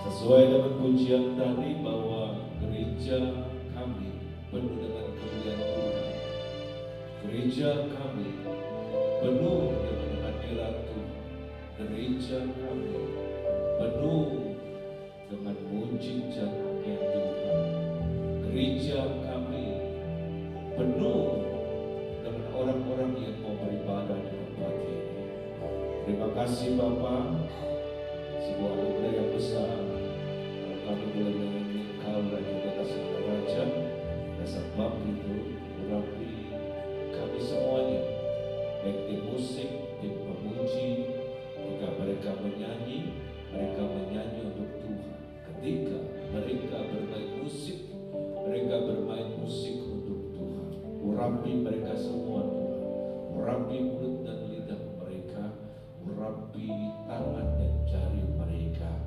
Sesuai dengan pujian tadi bahwa gereja kami penuh dengan kemuliaan Tuhan. Gereja kami penuh dengan hadirat Tuhan. Gereja kami penuh dengan mujizatnya Tuhan. Gereja kami penuh dengan orang-orang yang mau beribadah di tempat ini. Terima kasih Bapak, sebuah anugerah yang besar. Kami boleh menyanyi Engkau dan juga kasih Raja. Dan sebab itu Rabbi, kami semuanya, baik tim musik, tim pemuji, ketika mereka menyanyi untuk Tuhan. Ketika mereka bermain musik untuk Tuhan. Urapi mereka semua Tuhan. Urapi mulut dan lidah mereka. Urapi tangan dan jari mereka.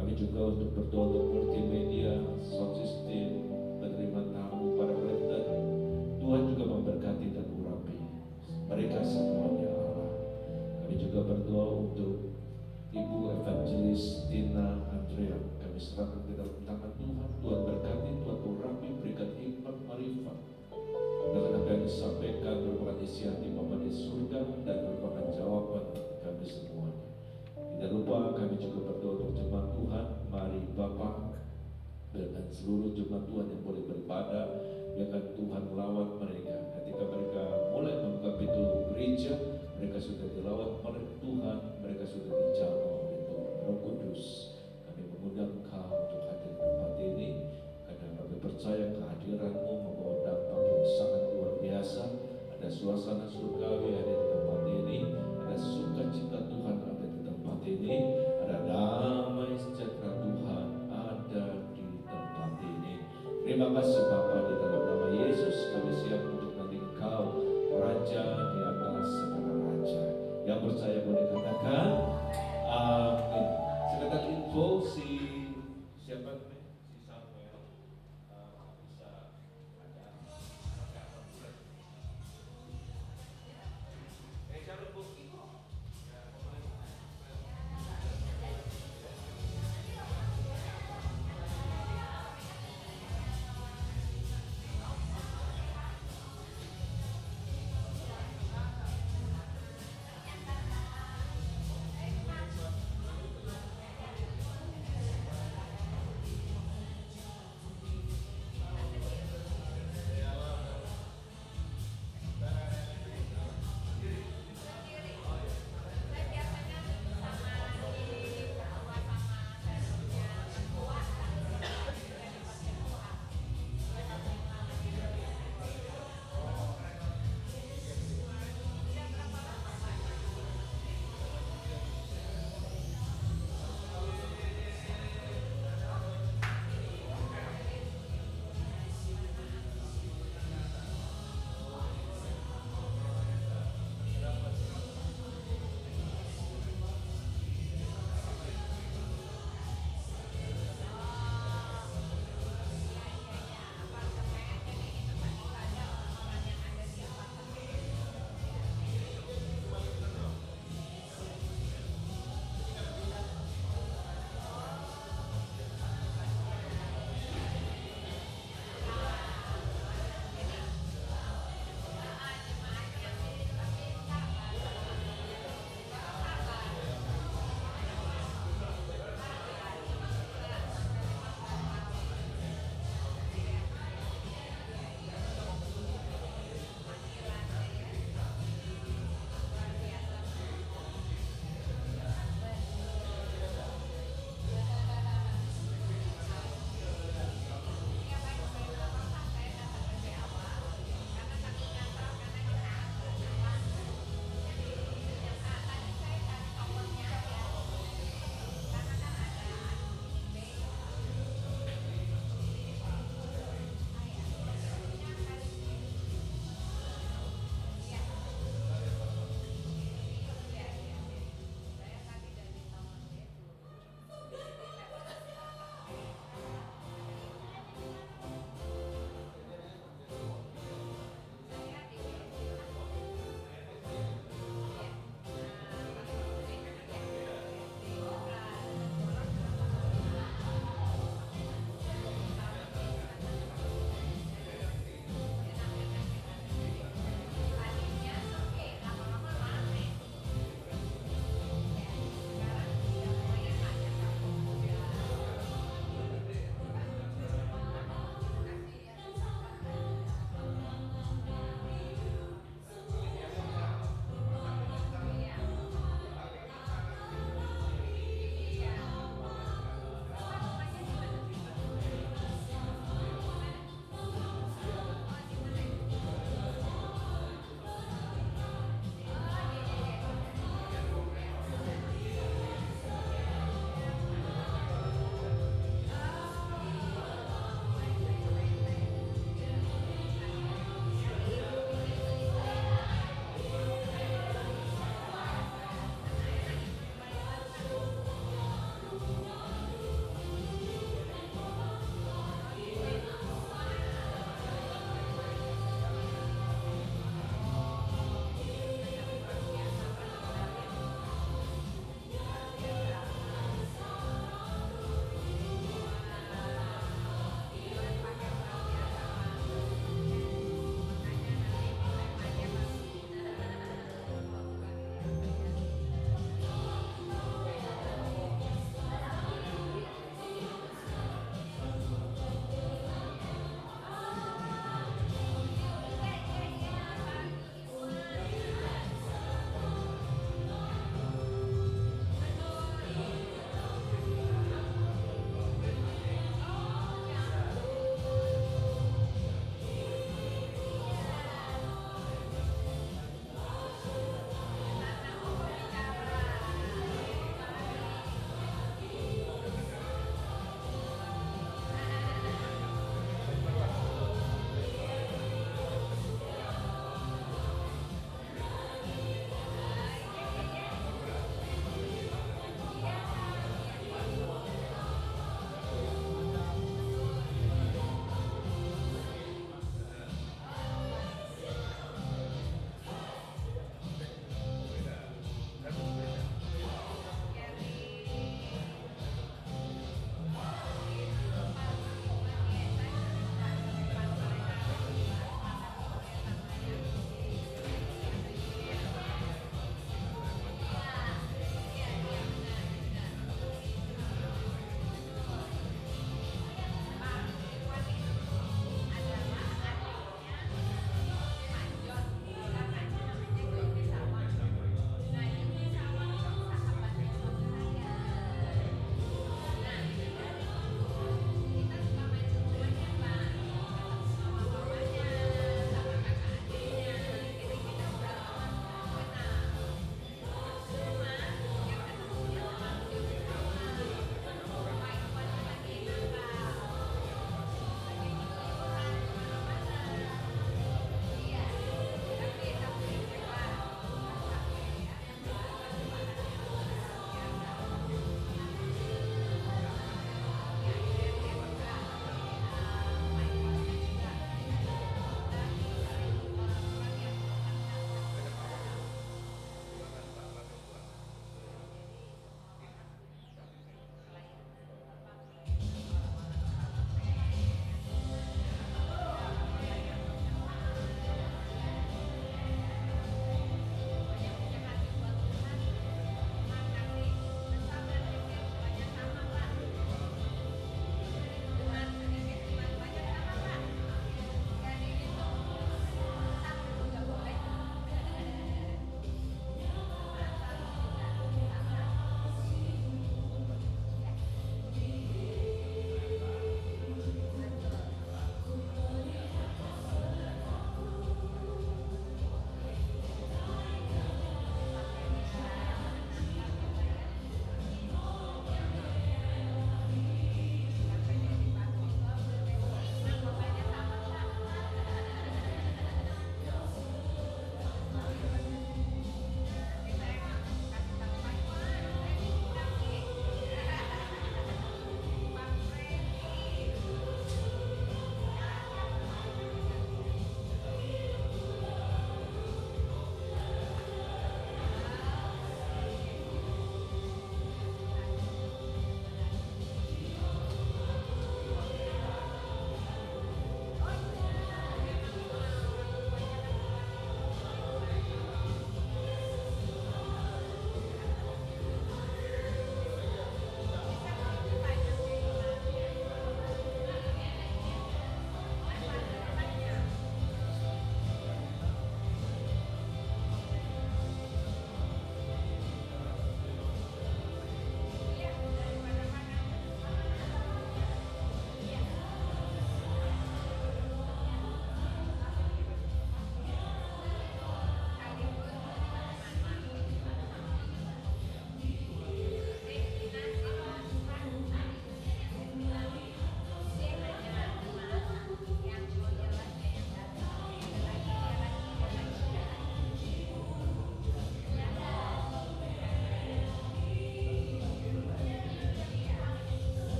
Kami juga untuk berdoa untuk multimedia, sound system, penerima tamu, para pelentang. Tuhan juga memberkati dan urapi mereka semuanya Allah. Kami juga berdoa untuk Ibu Evangelis Tina Andrea. Kami serahkan serahkan ke dalam tangan Tuhan. Tuhan berkati, Tuhan urapi, berikan hikmat marifat. Dengan apa yang disampaikan merupakan isi hati Bapa di surga dan merupakan jawaban kami semuanya. Tidak lupa kami juga berdoa untuk jemaat Tuhan. Mari Bapa dan seluruh jemaat Tuhan yang boleh beribadah, biarkan Tuhan melawat mereka. Ketika mereka mulai membuka pintu gereja, mereka sudah dilawat oleh Tuhan, mereka sudah dijamah oleh Tuhan Roh Kudus. Kami mengundang Engkau untuk hadir di tempat ini, karena kami percaya kehadiran-Mu membawa dampak yang sangat luar biasa. Ada suasana surgawi ada di tempat ini, ada sukacita Tuhan ada di tempat ini, ada damai sejahtera Tuhan ada di tempat ini. Terima kasih Bapa, di dalam nama Yesus kami siap untuk nanti Engkau Raja di atas segala raja. Yang percaya boleh katakan amin. Sekedar info, siapa namanya? Si Samuel bisa ada calon bukti.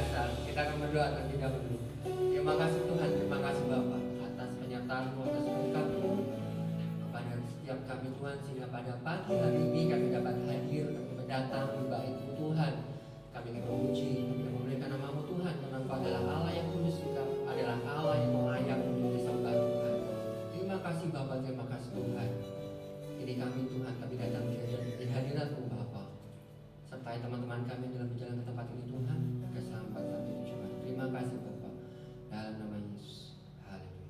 biasa, kita akan berdoa terlebih dahulu. Terima kasih Tuhan, terima kasih Bapa atas penyertaan-Mu, atas berkat-Mu kepada setiap kami Tuhan, sehingga pada pagi hari ini kami dapat hadir, kami datang di bait-Mu Tuhan. Kami ingin memuji, kami ingin memuliakan nama-Mu Tuhan, karena Engkau adalah Allah yang kudus, Engkau adalah Allah yang layak untuk disembah Tuhan. Terima kasih Bapa, terima kasih Tuhan. Ini kami Tuhan, kami datang di hadirat-Mu Bapa. Sertai teman-teman kami dalam berjalan ke tempat ini Tuhan, keselamatan sampai tujuan. Terima kasih Bapa, dalam nama Yesus. Haleluya.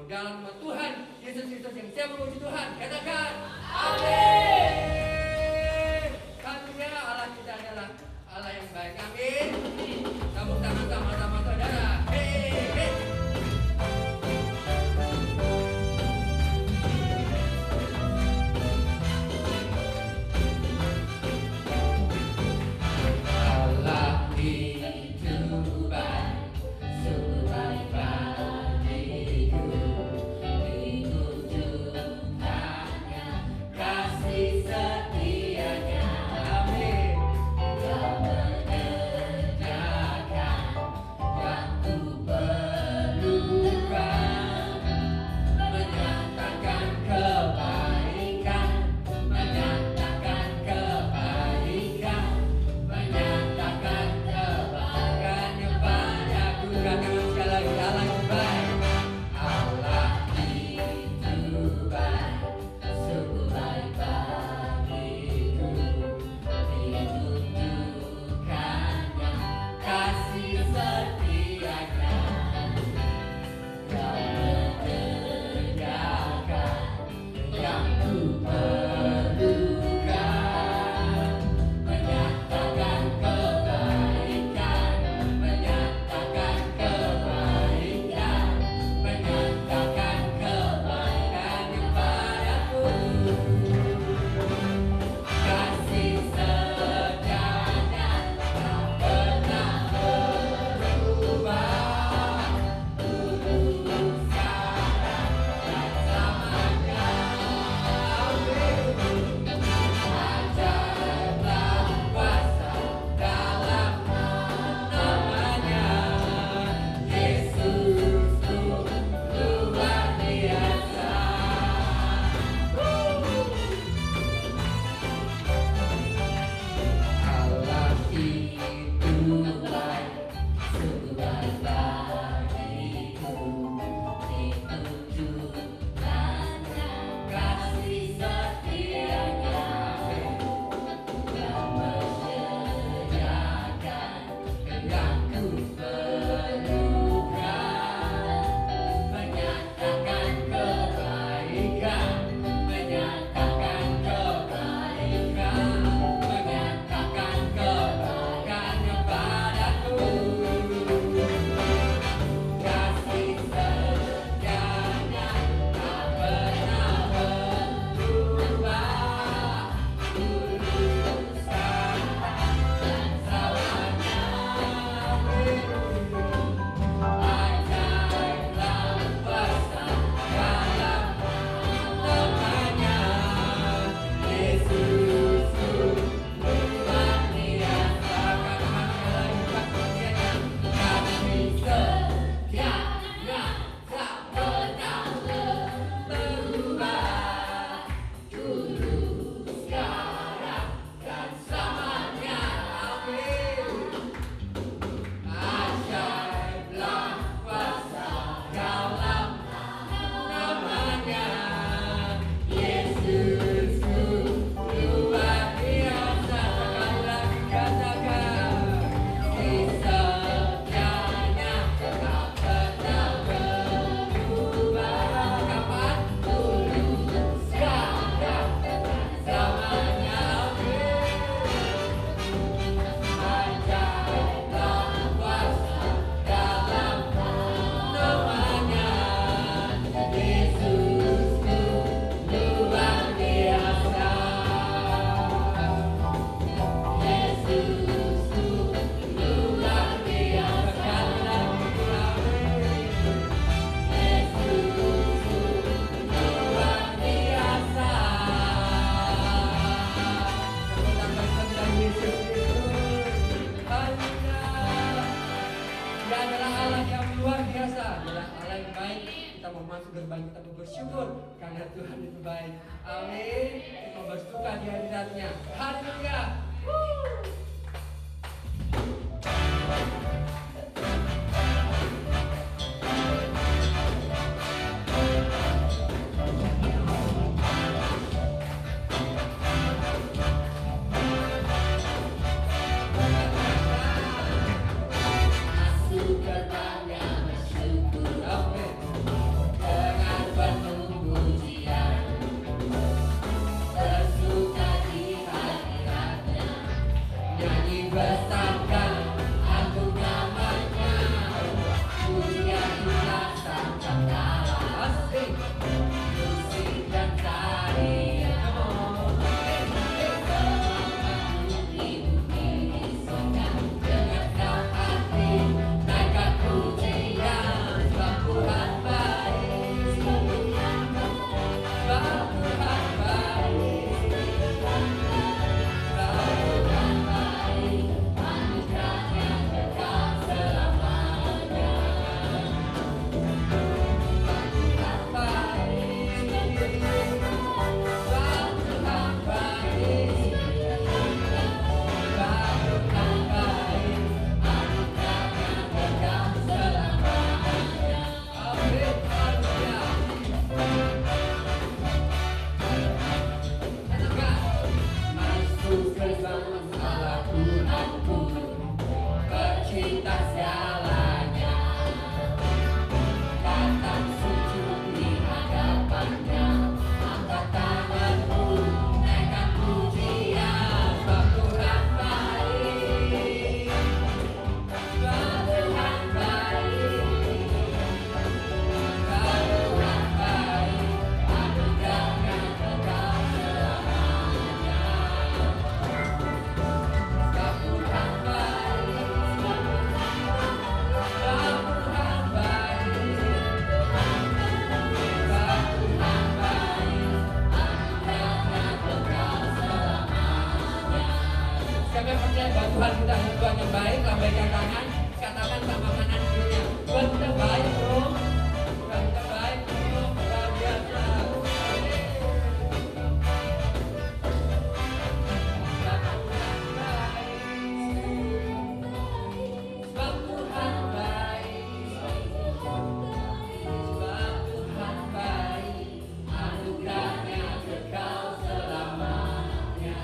dalam nama Tuhan Yesus Kristus yang siap memuji Tuhan. Katakan amin. Haleluya. Allah kita adalah Allah yang baik. Amin. Tepuk tangan sama-sama saudara. Hei. Allah itu baik, sungguh baik bagiku. Ditunjukkannya kasih setianya. Amin. Yang mengerjakan yang ku perlukan, menyatakan kebaikan, menyatakan kebaikan, menyatakan kebaikannya padaku. Katakan sekali lagi, Allah itu baik. Allah itu baik, sungguh baik bagiku. Ditunjukkannya kasih setianya, yang mengerjakan yang ku perlukan, menyatakan kebaikan, menyatakan kebaikan, menyatakan kebaikannya padaku. Kasih setianya tak pernah berubah, dulu sekarang dan selamanya. Amin. Ajaiblah kuasa dalam namanya. Yesus luar biasa. Allah itu baik, sungguh baik bagiku. Ditunjukkannya kasih setianya, yang menyediakan yang ku perlukan, menyatakan kebaikan, menyatakan kebaikan, menyatakan kebaikannya padaku. Kasih setianya tak pernah berubah, dulu sekarang dan selamanya. Ajaiblah kuasa dalam namanya. Yesus luar biasa. Katakan sekali lagi, kasih setianya tak pernah berubah, dulu sekarang dan selamanya. Amin. Ajaiblah kuasa dalam namanya. Yesus luar biasa. Sekali lagi katakan, kasih setianya tak pernah berubah. Kapan? Dulu, sekarang, dan selamanya. Ajaiblah kuasa dalam namanya. Yesus luar biasa. Yesus luar biasa. Sekali lagi, amin. Yesus luar biasa. Tentang Yesus Kristus. Haleluya. Dia adalah Allah yang luar biasa, adalah Allah yang baik. Kita mau masuk gerbang, kita mau bersyukur karena Tuhan itu baik. Amin. Kita bersuka di hadiratnya. Haleluya. Masuk gerbangnya bersyukur. Amin. Dengan Tuhan kita adalah Tuhan yang baik. Lambaikan tangan, katakan sama kanan kirinya, Tuhan kita baik bro. Tuhan kita baik bro, luar biasa. Sebab Tuhan baik, sebab Tuhan baik, anugerahnya kekal selamanya.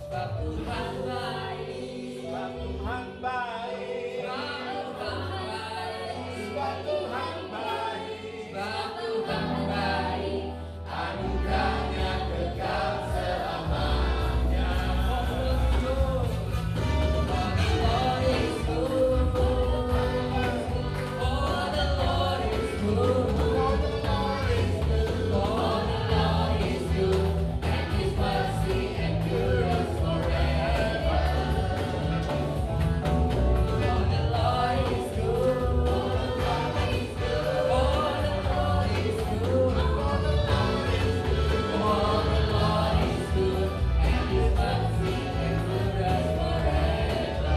Sebab Tuhan baik, Sebab Tuhan baik, sebab Tuhan baik, sebab Tuhan baik, sebab Tuhan baik, anugerahnya kekal selamanya. For the Lord is good, for the Lord is good, for the Lord is good, and His mercy endures forever. For the Lord is good, for the Lord is good, for the Lord is good, for the Lord is good, for the Lord is good, and His mercy endures forever.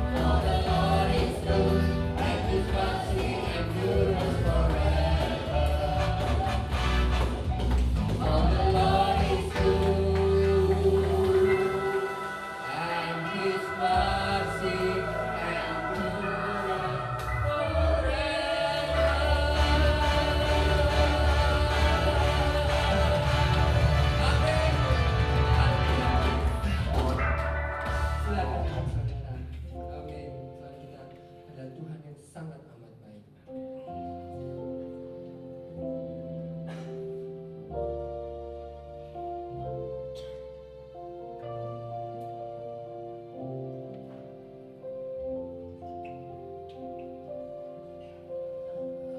For the Lord is good, and His mercy endures forever. For the Lord is good, and His mercy endures forever. Amin. Silakan saudara. Amin. Tuhan kita adalah Tuhan yang sangat amat baik.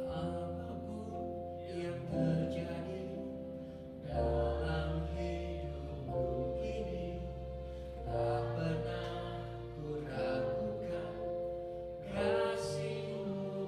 Apapun yang terjadi dalam hidupku ini, tak pernah ku ragukan kasih-Mu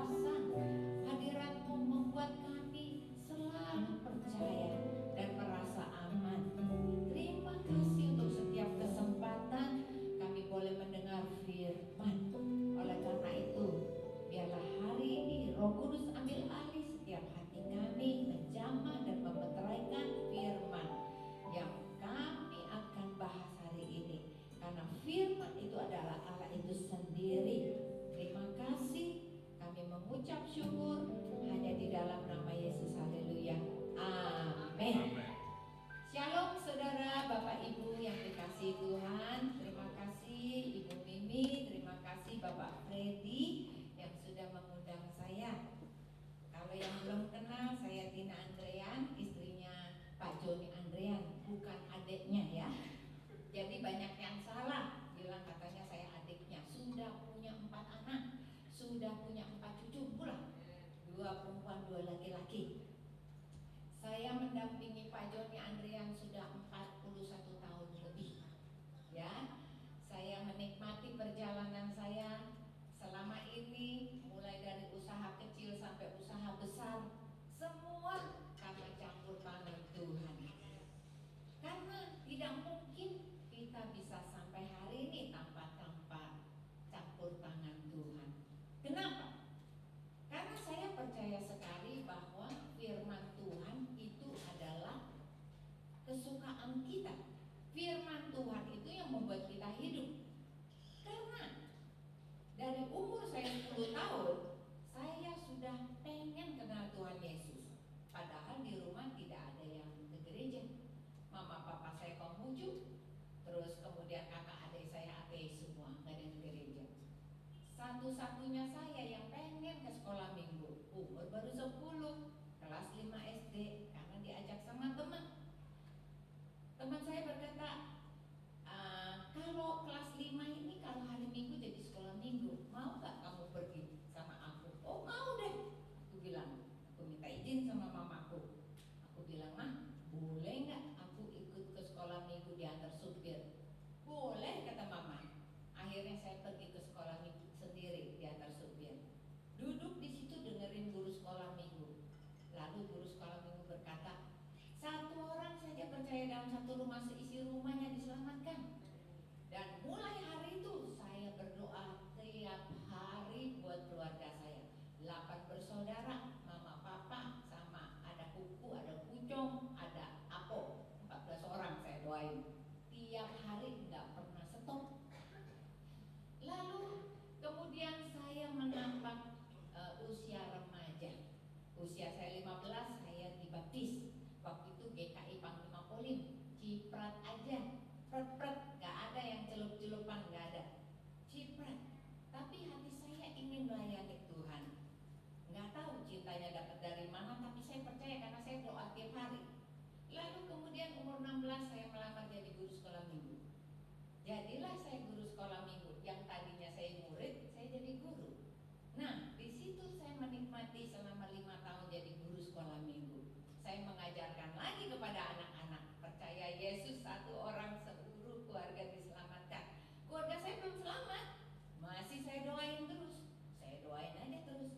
kuasa. Hadirat-Mu membuat kami selalu percaya dan merasa aman. Terima kasih untuk setiap kesempatan kami boleh mendengar firman. Oleh karena itu, biarlah hari ini Roh Kudus ambil alih setiap hati kami, menjamah dan memeteraikan firman yang kami akan bahas hari ini. Karena firman itu adalah Allah itu sendiri. Terima kasih, kami mengucap syukur hanya di dalam nama Yesus. Haleluya. Amin. Shalom saudara, Bapak Ibu yang dikasihi Tuhan. Terima kasih Ibu Mimi, terima kasih Bapak Freddy yang sudah mengundang saya. Kalau yang belum kenal, saya Tina Andrean, istrinya Pak Joni Andrean, bukan adiknya ya. Jadi banyak yang salah, bilang katanya saya adiknya. Sudah punya 4 anak, sudah punya 4 cucu pula, 2 perempuan 2 laki-laki. Saya mendampingi Pak Joni Andrean sudah 41 tahun lebih. Ya, saya menikmati perjalanan saya selama ini, mulai dari usaha kecil sampai usaha besar, semua karena campur tangan Tuhan. Karena tidak mungkin kita bisa sampai hari ini tanpa campur tangan Tuhan. Kenapa? Karena saya percaya sekali bahwa firman Tuhan itu adalah kesukaan kita. Firman Tuhan itu yang membuat kita hidup. Karena dari umur saya 10 tahun, saya sudah pengen kenal Tuhan Yesus. Padahal di rumah tidak ada yang ke gereja. Mama papa saya Konghucu, terus kemudian kakak adik saya ateis semua, nggak ada yang ke gereja. Satu-satunya saya yang pengen ke sekolah minggu, umur baru 10, kelas 5 SD, karena diajak sama teman. Teman saya berkata, kalau kelas 5 ini kalau hari minggu jadi sekolah minggu, mau gak kamu pergi sama aku? Oh mau deh, aku bilang. Aku minta izin sama mamaku. Aku bilang, mah boleh gak aku ikut ke sekolah minggu diantar supir? Boleh, kata mama. Akhirnya saya pergi ke sekolah minggu sendiri diantar supir. Duduk di situ dengerin guru sekolah minggu. Lalu guru sekolah minggu berkata, 1 orang saja percaya dalam 1 rumah, seisi rumahnya diselamatkan. Dan mulai hari itu saya berdoa tiap hari buat keluarga saya. 8 bersaudara, mama papa sama ada kuku, ada kucong, ada apo. 14 orang saya doain. Tiap hari nggak pernah stop. Lalu kemudian saya menampak usia remaja. Usia saya 15 saya dibaptis. Waktu itu GKI Panglima Polim, ciprat aja, pret-pret, gak ada yang celup-celupan, gak ada, ciprat. Tapi hati saya ingin melayani Tuhan. Gak tahu cintanya dapat dari mana, tapi saya percaya karena saya doa tiap hari. Lalu kemudian umur 16 saya melamar jadi guru sekolah minggu. Jadilah saya guru sekolah minggu. Yang tadinya saya murid, saya jadi guru. Nah, di situ saya menikmati selama 5 tahun jadi guru sekolah minggu. Saya mengajarkan lagi kepada anak-anak, percaya Yesus 1 orang, seluruh keluarga diselamatkan. Keluarga saya belum selamat, masih saya doain terus. Saya doain aja terus,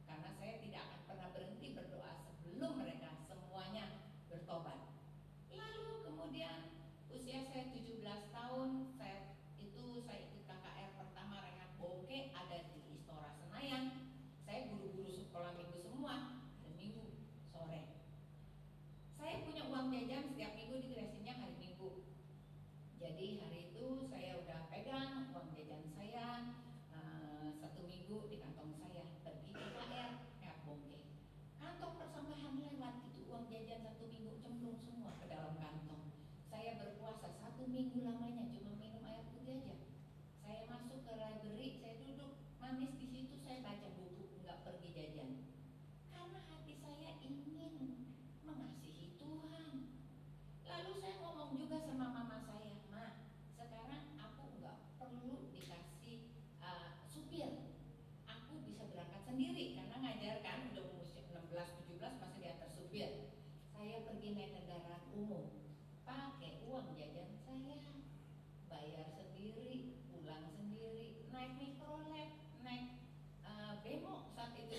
karena saya tidak akan pernah berhenti berdoa sebelum mereka semuanya bertobat. Lalu kemudian usia saya 17 tahun, saya ikut KKR pertama Rengat Bongke, ada di Istora Senayan. Saya guru-guru sekolah minggu semua, hari Minggu sore. Saya punya uang jajan setiap minggu, dikasihnya hari Minggu. Jadi hari itu saya udah pegang uang jajan saya 1 minggu di kantong saya. Pergi ke KKR Rengat Bongke. Kantong persembahan lewat, itu uang jajan 1 minggu cemplung semua ke dalam kantong. Saya berpuasa 1 minggu lamanya cuma minum air putih aja. Saya masuk ke library, saya duduk manis di situ, saya baca buku, nggak pergi jajan. Karena hati saya ingin mengasihi Tuhan. Lalu saya ngomong juga sama mama saya, Ma, sekarang aku nggak perlu dikasih supir. Aku bisa berangkat sendiri karena ngajarkan udah usia 16-17 masih diantar supir. Saya pergi naik kendaraan umum, pakai uang jajan saya, bayar sendiri, pulang sendiri, naik mikrolet, naik bemo saat itu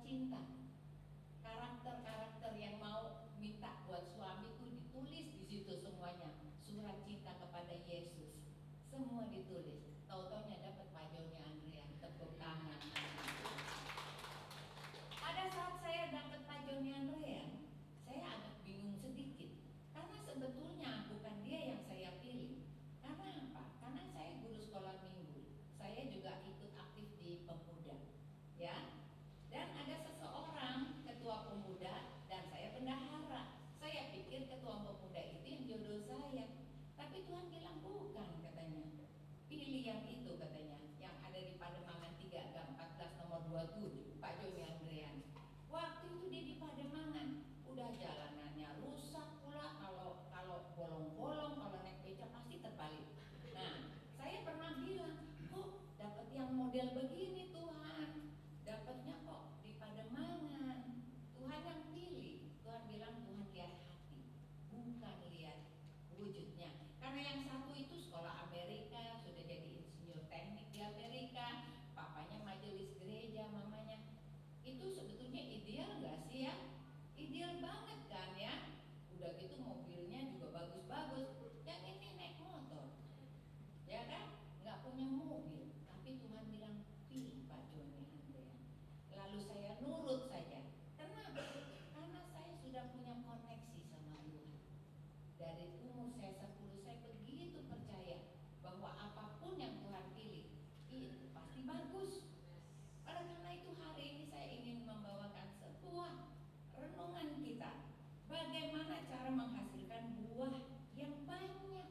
cinta. Karakter-karakter yang mau minta buat suami itu ditulis di situ semuanya. Surat cinta kepada Yesus, semua ditulis. Tahu-taunya dapat Pak Joni Andrea, tepuk tangan. Pada saat saya dapat Pak Joni Andrea, saya agak bingung sedikit. Karena sebetulnya bukan dia yang saya pilih. Karena apa? Karena saya guru sekolah minggu. Saya juga ikut aktif di pemuda. Ya. Dan ada seseorang ketua pemuda dan saya bendahara. Saya pikir ketua pemuda itu yang jodoh saya. Tapi Tuhan bilang bukan katanya. Pilih yang itu katanya, yang ada di Pademangan 3 Gang 14 nomor 27, Pak Joni Andrean. Waktu itu dia di Pademangan, udah jalanannya rusak pula, kalau bolong-bolong, kalau naik beca pasti terbalik. Nah, saya pernah bilang, kok dapat yang model begini Tuhan? Dapatnya kok di Pademangan. Tuhan yang pilih. Tuhan bilang Tuhan lihat hati, bukan lihat wujudnya. Karena yang satu itu sekolah Amerika, sudah jadi insinyur teknik di Amerika, papanya majelis gereja, mamanya. Itu sebetulnya ideal nggak sih ya? Ideal banget kan ya? Udah gitu mobilnya juga bagus-bagus. Yang ini naik motor, ya kan? Nggak punya mobil. Tapi Tuhan bilang pilih Pak Joni Andrea. Lalu saya nurut saja. Kenapa? Karena saya sudah punya koneksi sama Tuhan. Dari umur saya 10, saya begitu percaya bahwa apapun yang Tuhan pilih itu pasti bagus. Oleh karena itu hari ini saya ingin membawakan sebuah renungan kita. Bagaimana cara menghasilkan buah yang banyak?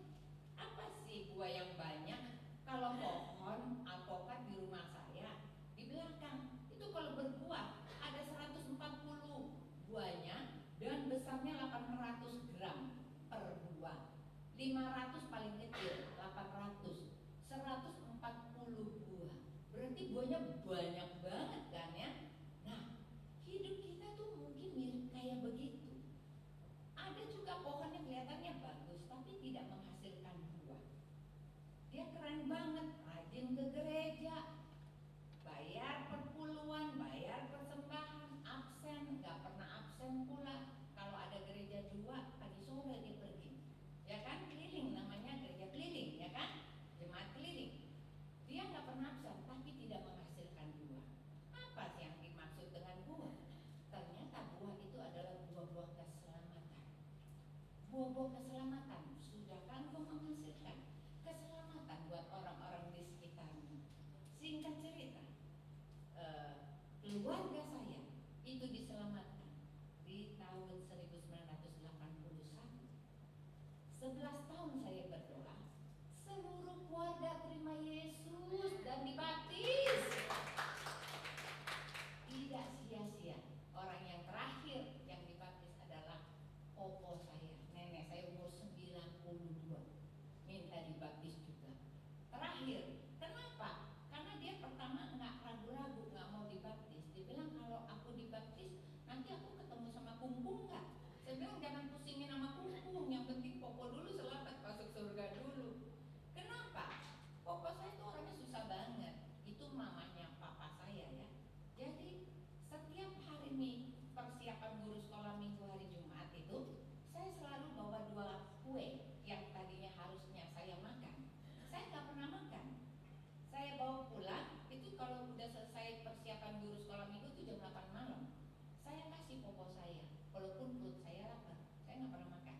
Apa sih buah yang banyak? Kalau pohon alpukat di rumah saya di belakang itu kalau berbuah ada 140 buahnya dan besarnya 800 gram per buah. 500 paling kecil, 800, 140 buah. Berarti buahnya banyak banget kan ya? Nah, hidup kita tuh mungkin mirip kayak begitu. Ada juga pohon yang kelihatannya bagus tapi tidak menghasilkan buah. Dia keren banget, rajin ke gereja, bayar perpuluhan, bayar persembahan, absen, nggak pernah absen pula. Kalau ada gereja 2, pagi sore dia pergi. Ya kan, keliling, namanya gereja keliling, ya kan? Jemaat keliling. Dia nggak pernah absen, tapi tidak menghasilkan buah. Apa sih yang dimaksud dengan buah? Ternyata buah itu adalah buah-buah keselamatan. Buah-buah keselamatan, sudahkah engkau menghasilkan keselamatan buat orang-orang di sekitarmu? Singkat cerita, keluarga saya itu diselamatkan di tahun 1981. 11 tahun saya berdoa, seluruh keluarga terima Yesus dan dibaptis. Tidak sia-sia. Orang yang terakhir yang dibaptis adalah opo saya, nenek saya umur 92, minta dibaptis juga. Terakhir, kenapa? Karena dia pertama nggak ragu-ragu, nggak mau dibaptis. Dia bilang kalau aku dibaptis nanti aku ketemu sama kumpung nggak? Saya bilang jangan pusingin sama kumpung, yang penting popo dulu selamat masuk surga dulu. Kenapa? Popo saya itu orangnya susah banget. Itu mamanya papa saya ya. Jadi setiap hari nih persiapan guru sekolah minggu hari Jumat itu saya selalu bawa 2 kue yang tadinya harusnya saya makan. Saya nggak pernah makan. Saya bawa pulang, itu kalau udah selesai persiapan guru sekolah minggu itu jam 8 malam. Saya kasih popo saya, walaupun perut saya lapar, saya nggak pernah makan.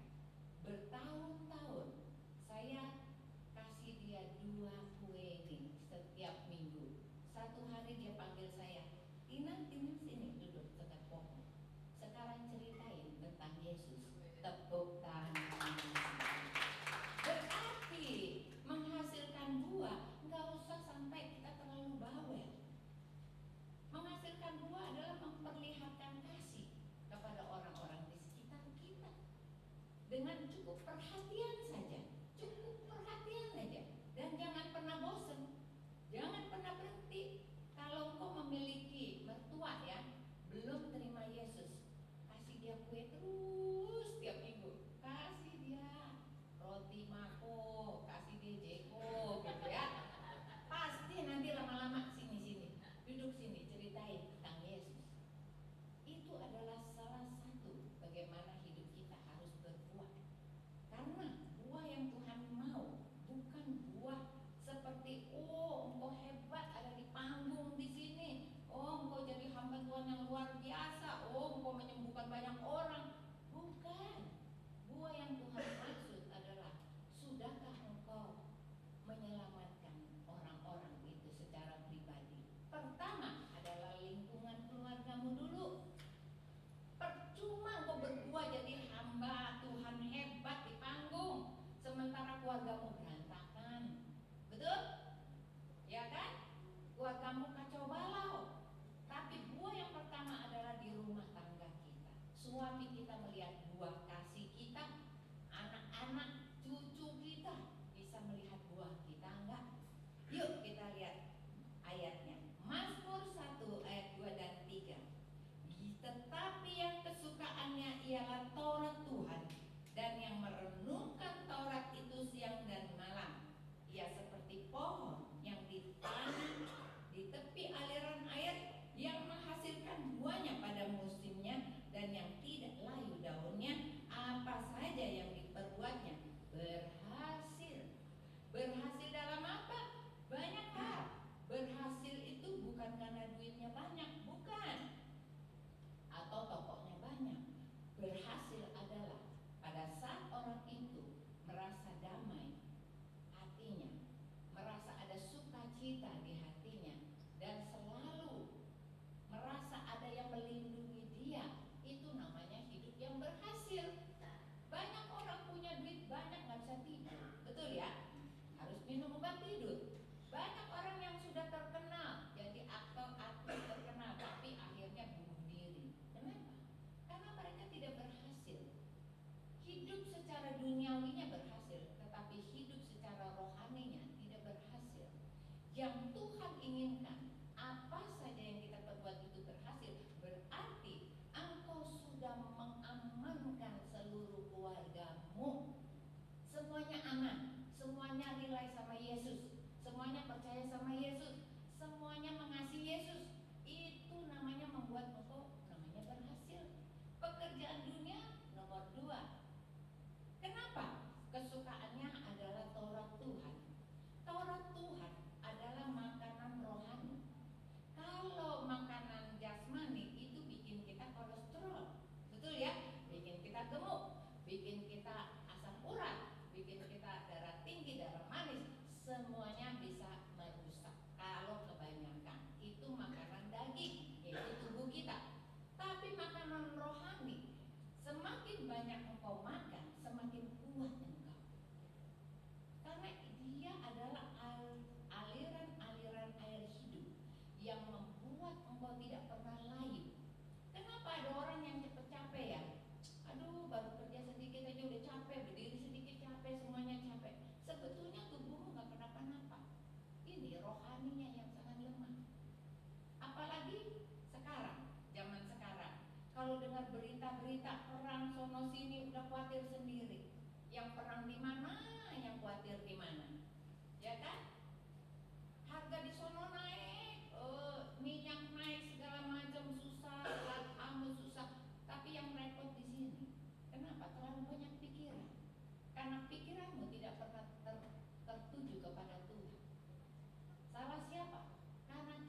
Bertahun-tahun saya kasih dia 2 kue ini setiap minggu. Satu hari dia panggil saya, Tina sini duduk dekat popo. Sekarang ceritain tentang Yesus. Tepuk tangan. Berarti menghasilkan buah nggak usah sampai kita terlalu bawel. Menghasilkan buah adalah memperlihatkan kasih kepada orang-orang di sekitar kita dengan cukup perhatian saja, cukup perhatian saja, dan jangan pernah bosan, jangan pernah berhenti. Kalau engkau memiliki mertua ya belum terima Yesus, kasih dia kue terus tiap minggu, kasih dia roti mako, kasih dia jeko gitu ya. Pasti nanti lama-lama sini duduk sini ceritain tentang Yesus. secara duniawinya berhasil, tetapi hidup secara rohaninya tidak berhasil. Yang Tuhan inginkan, apa saja yang kita perbuat itu berhasil, berarti engkau sudah mengamankan seluruh keluargamu. Semuanya aman, semuanya relay sama Yesus, semuanya percaya sama Yesus, semuanya mengasihi Yesus. Itu namanya membuat engkau namanya berhasil. Pekerjaan dunia nomor 2. Kenapa? Kesukaannya adalah Taurat Tuhan. Taurat Tuhan adalah makanan rohani. Kalau makanan jasmani itu bikin kita kolesterol, betul ya? Bikin kita gemuk, bikin kita asam urat, bikin kita darah tinggi, darah manis, semuanya bisa merusak. Kalau kebanyakan itu makanan daging, yaitu tubuh kita. Tapi makanan rohani, semakin banyak engkau makan, semakin kuat engkau. Karena dia adalah aliran-aliran air hidup yang membuat engkau tidak pernah layu. Kenapa ada orang yang cepet capek ya? Aduh, baru kerja sedikit aja udah capek, berdiri sedikit capek, semuanya capek. Sebetulnya tubuhmu gak kenapa-napa. Ini rohaninya yang sangat lemah. Apalagi sekarang, zaman sekarang, kalau dengar berita-berita perang sono sini udah khawatir sendiri. Yang perang di mana, yang khawatir di mana, ya kan? Harga di sono naik, minyak naik, segala macam susah, kamu susah. Tapi yang repot di sini, kenapa? Terlalu banyak pikiran. Karena pikiranmu tidak pernah tertuju kepada Tuhan. Salah siapa? Karena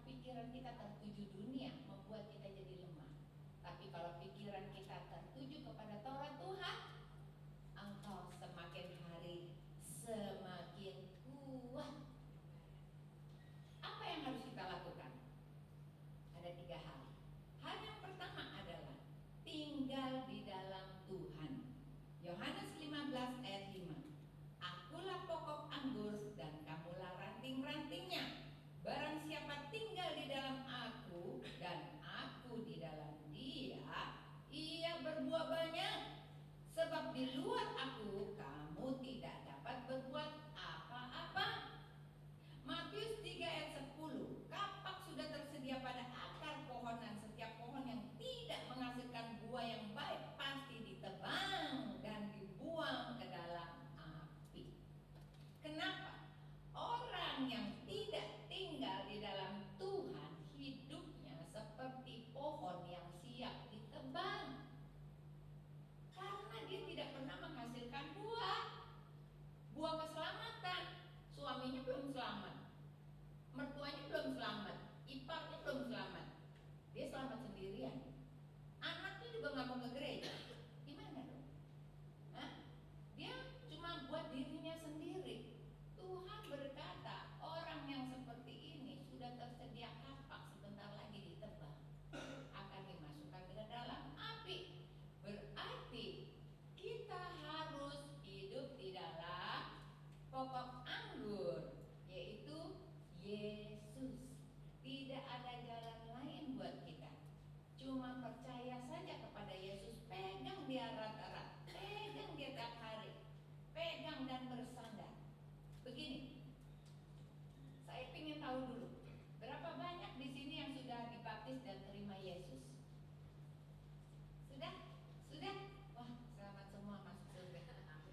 pikiran kita tertuju dunia, membuat kita jadi lemah. Tapi kalau pikiran kita tertuju kepada Taurat Tuhan, engkau semakin hari semakin kuat. Apa yang harus kita lakukan? Ada 3 hal. Hal yang pertama adalah tinggal di dalam Tuhan. Yohanes 15 ayat 5. Akulah pokok anggur dan kamulah ranting-rantingnya. Barang siapa tinggal di dalam aku dan aku di dalam dia, ia berbuah banyak. Sebab di luar aku kamu tidak dapat berbuat apa-apa. Matius 3 ayat 10. Kapak sudah tersedia pada akar pohon, dan setiap pohon yang tidak menghasilkan buah yang baik pasti ditebang dan dibuang ke dalam api. Kenapa? Orang yang tidak tinggal di dalam Tuhan, hidupnya seperti pohon yang siap ditebang. Karena dia tidak pernah menghasilkan buah. Buah keselamatan. Suaminya belum selamat, mertuanya belum selamat, iparnya belum selamat, dia selamat sendirian. Anaknya juga gak mau ke gereja. Gimana dong? Dia cuma buat dirinya sendiri. Tuhan berkata, orang yang seperti ini sudah tersedia kapak, sebentar lagi ditebang, akan dimasukkan ke dalam api. Berarti kita harus hidup di dalam pokok anggur, yaitu Yesus. Tidak ada jalan lain buat kita. Cuma percaya saja kepada Yesus. Pegang dia erat-erat, pegang dia tiap hari, pegang dan bersandar. Begini, saya ingin tahu dulu, berapa banyak di sini yang sudah dibaptis dan terima Yesus? Sudah? Sudah? Wah, selamat semua masuk surga.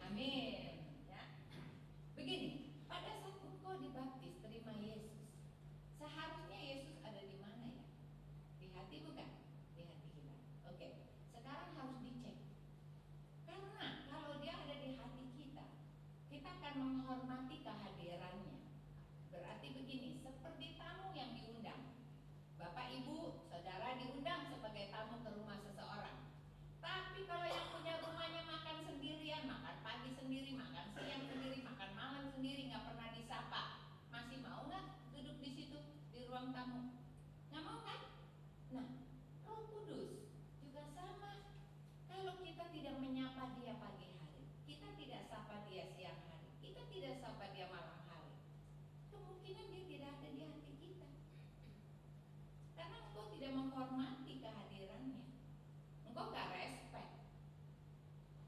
Amin. Ya. Begini, pada saat engkau dibaptis, terima Yesus, seharusnya Yesus ada di mana ya? Di hati bukan? Di hati kita. Oke, sekarang harus dicek. Karena kalau dia ada di hati kita, kita akan menghormati kehadirannya. Berarti begini, seperti tamu yang diundang. Bapak, ibu, saudara diundang sebagai tamu ke rumah seseorang. Tapi kalau yang punya rumahnya makan sendirian, makan pagi sendiri, makan siang sendiri, makan malam sendiri, nggak pernah disapa, masih mau nggak duduk di situ di ruang tamu? Nggak mau kan? Nah, Roh Kudus juga sama. Kalau kita tidak menyapa dia pagi hari, kita tidak sapa dia siang hari, kita tidak sapa dia malam hari, kemungkinan dia tidak ada di hati kita. Karena engkau tidak menghormati kehadirannya. Engkau gak respect,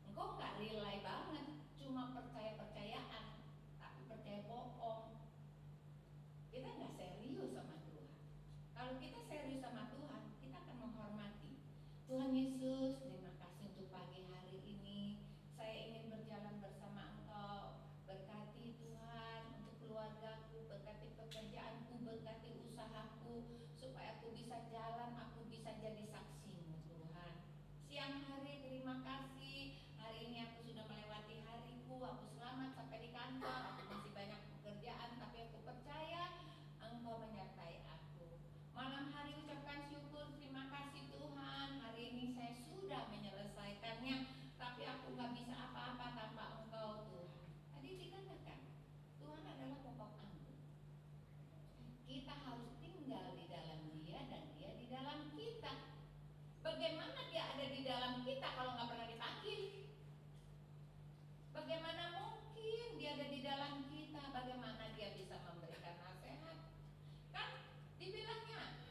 engkau gak rely Kalau kita serius sama Tuhan, kita akan menghormati. Tuhan Yesus, terima kasih untuk pagi hari ini. Saya ingin berjalan bersama Engkau. Berkati Tuhan untuk keluargaku, berkati pekerjaanku, berkati usahaku, supaya aku bisa jalan, aku bisa jadi saksimu Tuhan. Siang hari terima kasih. Hari ini aku sudah melewati hariku, aku selamat sampai di kantor, aku masih banyak pekerjaan, tapi aku percaya Engkau menyertai aku. Malam hari ucapkan syukur, terima kasih Tuhan. Hari ini saya sudah menyelesaikannya, tapi aku gak bisa apa-apa tanpa Engkau Tuhan. Tadi dikatakan Tuhan adalah pokok anggur. Kita harus tinggal di dalam Dia dan Dia di dalam kita. Bagaimana Dia ada di dalam kita kalau gak pernah dipanggil? Bagaimana mungkin Dia ada di dalam kita? Bagaimana Dia bisa memberikan nasihat? Kan dibilangnya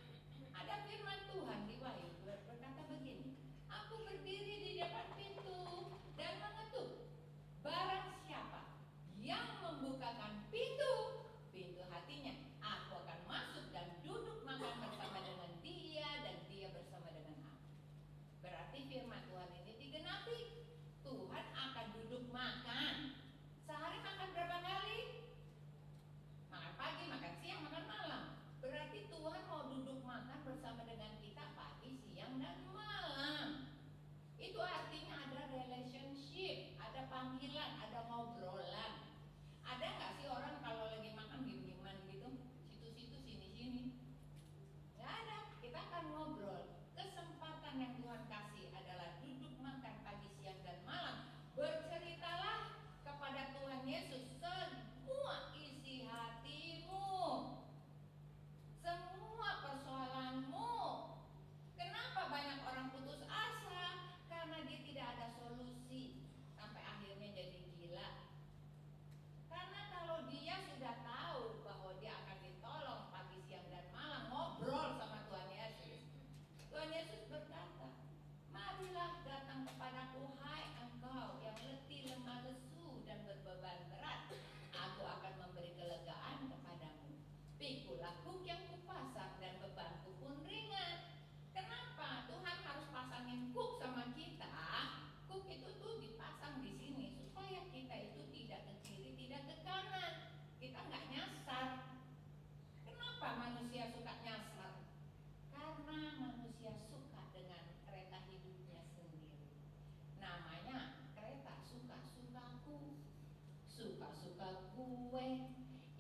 ada firman Tuhan di Wahyu berkata begini, aku berdiri di depan pintu dan mengetuk. Barang siapa yang membukakan pintu hatinya, aku akan masuk dan duduk makan bersama dengan dia dan dia bersama dengan aku. Berarti firman Tuhan ini digenapi. Tuhan akan duduk makan. Sehari makan berapa kali? Makan pagi, makan siang, makan malam. Berarti Tuhan mau duduk makan bersama dengan kita pagi, siang, dan malam. Itu artinya ada relationship, ada panggilan, ada ngobrolan. Ada nggak sih orang kalau lagi makan diem-dieman gitu, situ-situ, sini-sini? Nggak ada. Kita akan ngobrol. Kesempatan yang Tuhan kasih adalah duduk makan pagi, siang, dan malam. Berceritalah kepada Tuhan Yesus semua isi hatimu, semua persoalanmu. Kenapa banyak orang putus asa? Karena dia tidak ada solusi, sampai akhirnya jadi gila. Karena kalau dia sudah tahu bahwa dia akan ditolong pagi, siang, dan malam, ngobrol sama Tuhan Yesus. Tuhan Yesus berkata, marilah datang kepadaku, hai engkau yang letih, lemah, lesu, dan berbeban berat. Aku akan memberi kelegaan kepadamu. Pikulah kuk yang kupasang dan bebanku pun ringan. Kenapa Tuhan harus pasangin kuk sama kita? Kuk itu tuh dipasang di sini supaya kita itu tidak ke kiri, tidak ke kanan. Kita nggak nyasar. Kenapa manusia suka nyasar? Karena manusia suka dengan kereta hidupnya sendiri. Namanya kereta suka-sukaku, suka-suka gue.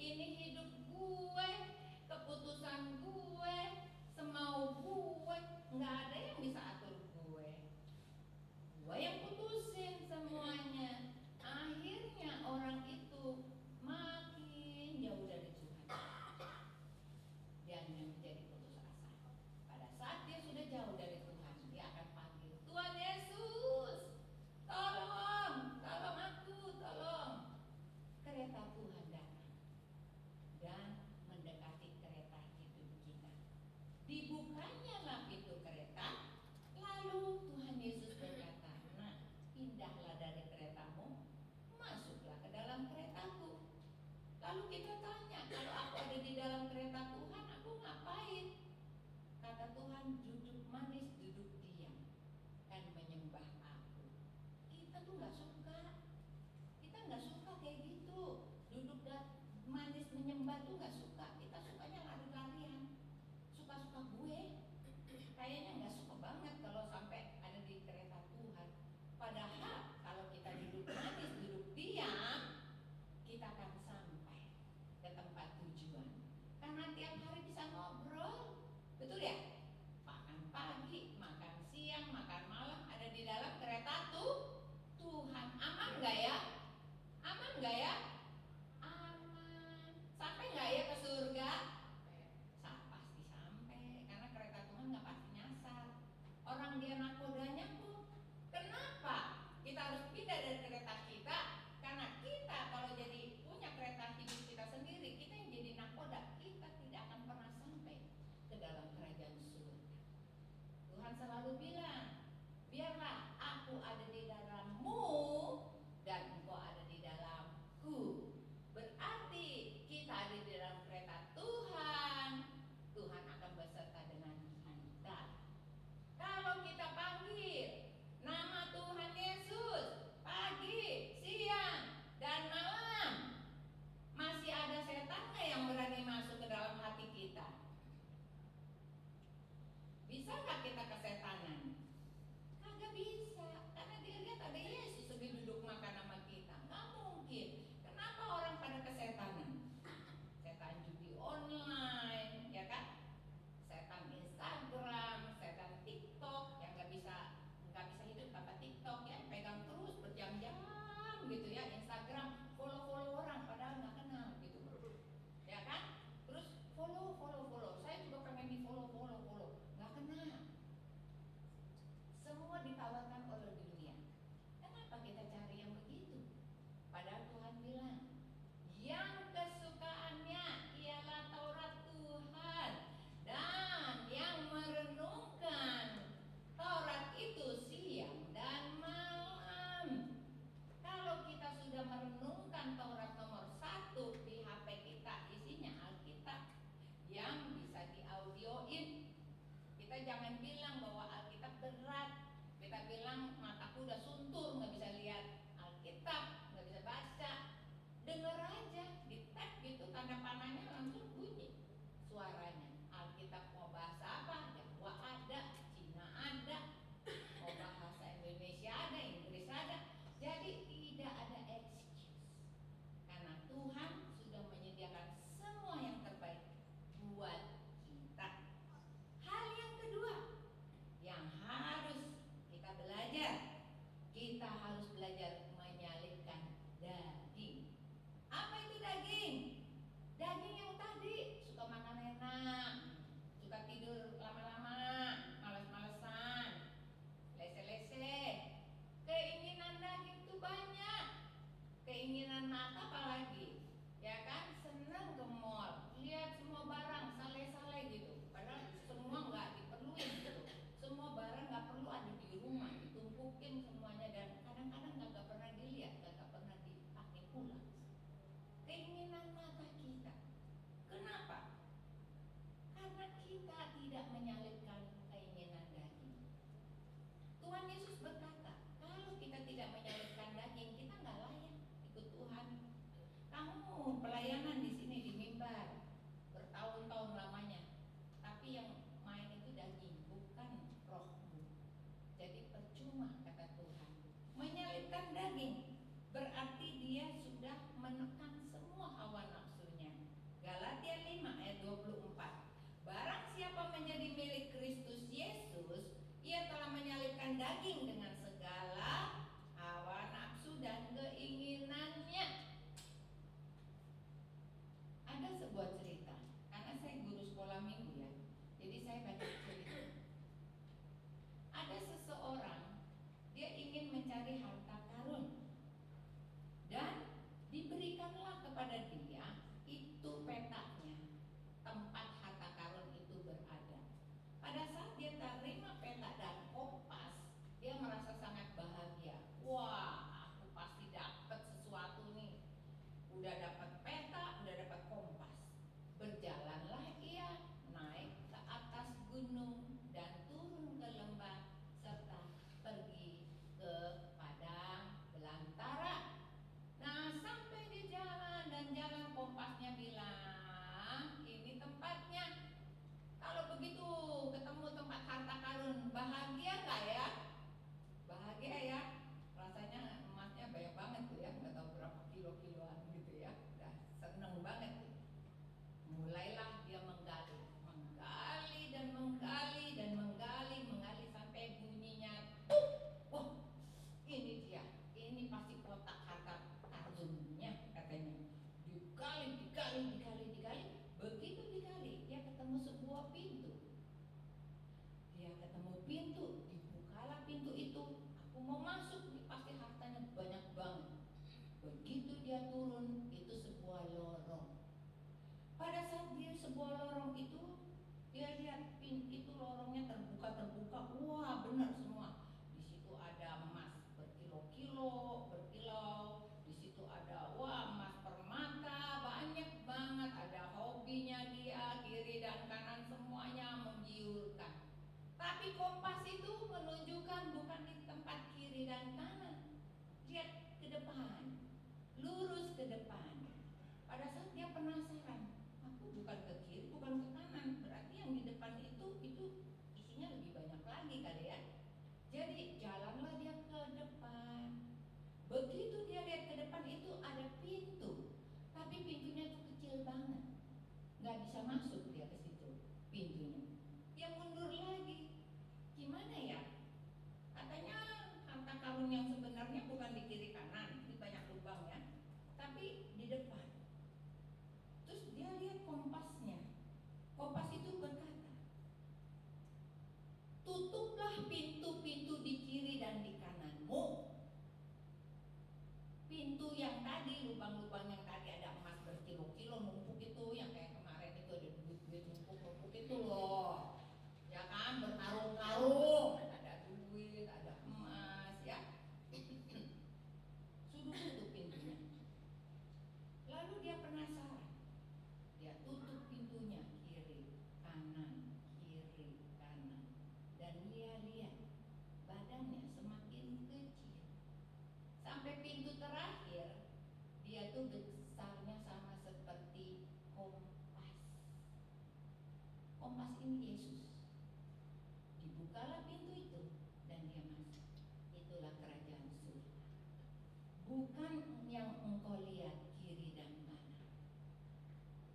Ini hidup gue, keputusan gue, semau gue. Nggak ada yang bisa atur gue. Gue yang putusin semuanya. Akhirnya orang itu makin jauh dari Tuhan. Dan menjadi putus asa. Pada saat dia sudah jauh dari Tuhan, dia akan panggil, Tuhan Yesus, tolong, tolong aku, tolong. Kereta Tuhan datang dan mendekati kereta hidup kita. Dibukanya lah pintu kereta, lalu Tuhan Yesus berkata, nah, pindahlah dari keretamu, masuklah ke dalam keretaku. Lalu kita tanya, kalau aku ada di dalam kereta Tuhan, aku ngapain? Kata Tuhan, duduk manis, duduk diam, dan menyembah aku. Kita tuh gak suka. Kita gak suka kayak gitu. Duduk dan manis menyembah tuh gak suka. Kita sukanya lari-larian. Suka-suka gue. Kayaknya gak suka banget kalau sampai ada di kereta Tuhan. Padahal kalau kita duduk manis, duduk diam, kita akan sampai ke tempat tujuan. Karena tiap hari bisa ngobrol. Betul ya? Makan pagi, makan siang, makan malam, ada di dalam kereta Tuhan. Aman gak ya? Aman gak ya? Aman. Sampai gak ya ke surga? Pasti sampai. Karena kereta bukan Taurat nomor 1 di HP kita, isinya Alkitab yang bisa diaudioin. Kita jangan bilang bahwa Alkitab berat. Kita bilang mataku udah suntur, nggak bisa lihat Alkitab, nggak bisa baca. Dengar aja, di tag gitu, tanda panahnya langsung bunyi suaranya. Alkitab mau bahasa apa? Jawa ada, Cina ada, mau bahasa Indonesia ada, Inggris ada. Jadi tidak ada excuse, karena Tuhan sudah menyediakan semua yang terbaik buat kita. Hal yang kedua yang harus kita belajar, kita harus belajar menyalipkan daging. Apa itu daging? Daging yang tadi suka makan enak, suka tidur lama-lama, males-malesan, lese-lese. Keinginan daging itu banyak. Keinginan mata apalagi? Ya kan, senang ke mall, lihat semua barang sale-sale gitu. Padahal semua nggak diperluin gitu. Semua barang nggak perlu ada di rumah, ditumpukin semuanya, dan kadang-kadang nggak pernah dilihat, nggak pernah dipakai pulang. Keinginan mata kita. Kenapa? Karena kita tidak menyalipkan keinginan daging. Tuhan Yesus berkata, kalau kita tidak menyalipkan daging, kita nggak layak ikut Tuhan. Kamu pelayanan di sini di mimbar bertahun-tahun lamanya, tapi yang main itu daging, bukan rohmu. Jadi percuma, kata Tuhan. Menyalipkan daging berarti dia sudah menekan semua hawa nafsunya. Galatia 5 ayat 24. Barang siapa menjadi milik Kristus Yesus, ia telah menyalipkan daging dengan segala hawa nafsu dan keinginannya. Ada sebuah cerita, karena saya guru sekolah minggu ya, jadi saya baca cerita. Ada seseorang, dia ingin mencari harta karun, dan diberikanlah kepada dia itu petanya, tempat harta karun itu berada. Pada saat dia terima peta dan kompas, dia merasa sangat bahagia. Wah, aku pasti dapat sesuatu nih. Udah dapat peta, udah dapat kompas. Berjalanlah ia naik ke atas gunung dan turun ke lembah, serta pergi ke padang belantara. Nah, sampai di jalan, dan jalan kompasnya bilang, ini tempatnya. Kalau begitu ketemu tempat harta karun, bahagia nggak ya? Bahagia ya. Rasanya emasnya banyak banget tuh ya, nggak tahu berapa kilo-kiloan gitu ya. Udah seneng banget tuh. Mulailah dia menggali dan menggali dan menggali sampai bunyinya, wah, ini dia, ini pasti kotak harta karunnya, katanya. Digali. Begitu digali, dia ketemu sebuah pintu. Dia ketemu pintu, dibukalah pintu itu. Aku mau masuk, ini pasti hartanya banyak banget. Begitu dia turun, itu sebuah lorong. Pada saat dia sebuah lorong itu, dia lihat itu lorongnya terbuka. Wah, benar semua. Di situ ada emas berkilau. Di situ ada emas permata banyak banget. Ada hobinya dia, kiri dan kanan semuanya menggiurkan. Tapi kompas itu menunjukkan bukan di tempat kiri dan kanan. Lihat ke depan, lurus ke depan. Pada saat dia penasaran, aku bukan ke kiri, bukan ke kanan, berarti yang di depan itu isinya lebih banyak lagi kali ya. Jadi jalanlah dia ke depan. Begitu dia lihat ke depan itu ada pintu, tapi pintunya itu kecil banget, nggak bisa masuk dia ke situ pintunya. Dia mundur lagi. Gimana ya? Katanya harta karun yang sebenarnya bukan di kiri kanan, ini banyak lubangnya, tapi di depan. Terus dia lihat kompasnya. Kompas itu berkata, tutuplah pintu-pintu di kiri dan di kananmu. Pintu yang tadi, lubang-lubang yang tadi ada emas berkilo-kilo numpuk itu, yang kayak kemarin itu ada duit-duit numpuk itu loh. Ya kan, berkarung-karung, ada duit, ada emas ya. Sudah tutup pintunya. itu besarnya sama seperti kompas. Kompas ini Yesus. Dibukalah pintu itu dan dia masuk. Itulah kerajaan surga. Bukan yang engkau lihat kiri dan kanan.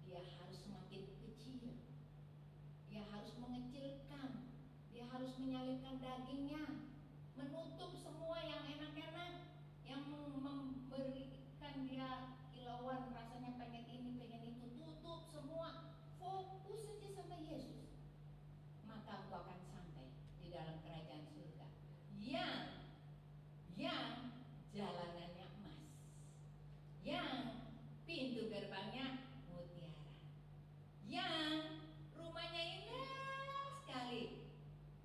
Dia harus semakin kecil. Dia harus mengecilkan. Dia harus menyalipkan dagingnya, menutup semua yang enak-enak, yang memberikan dia kilauan, rasanya pengen ini, pengen itu, tutup semua. Fokus saja sama Yesus, maka engkau akan sampai di dalam kerajaan surga yang jalanannya emas, yang pintu gerbangnya mutiara, yang rumahnya indah sekali,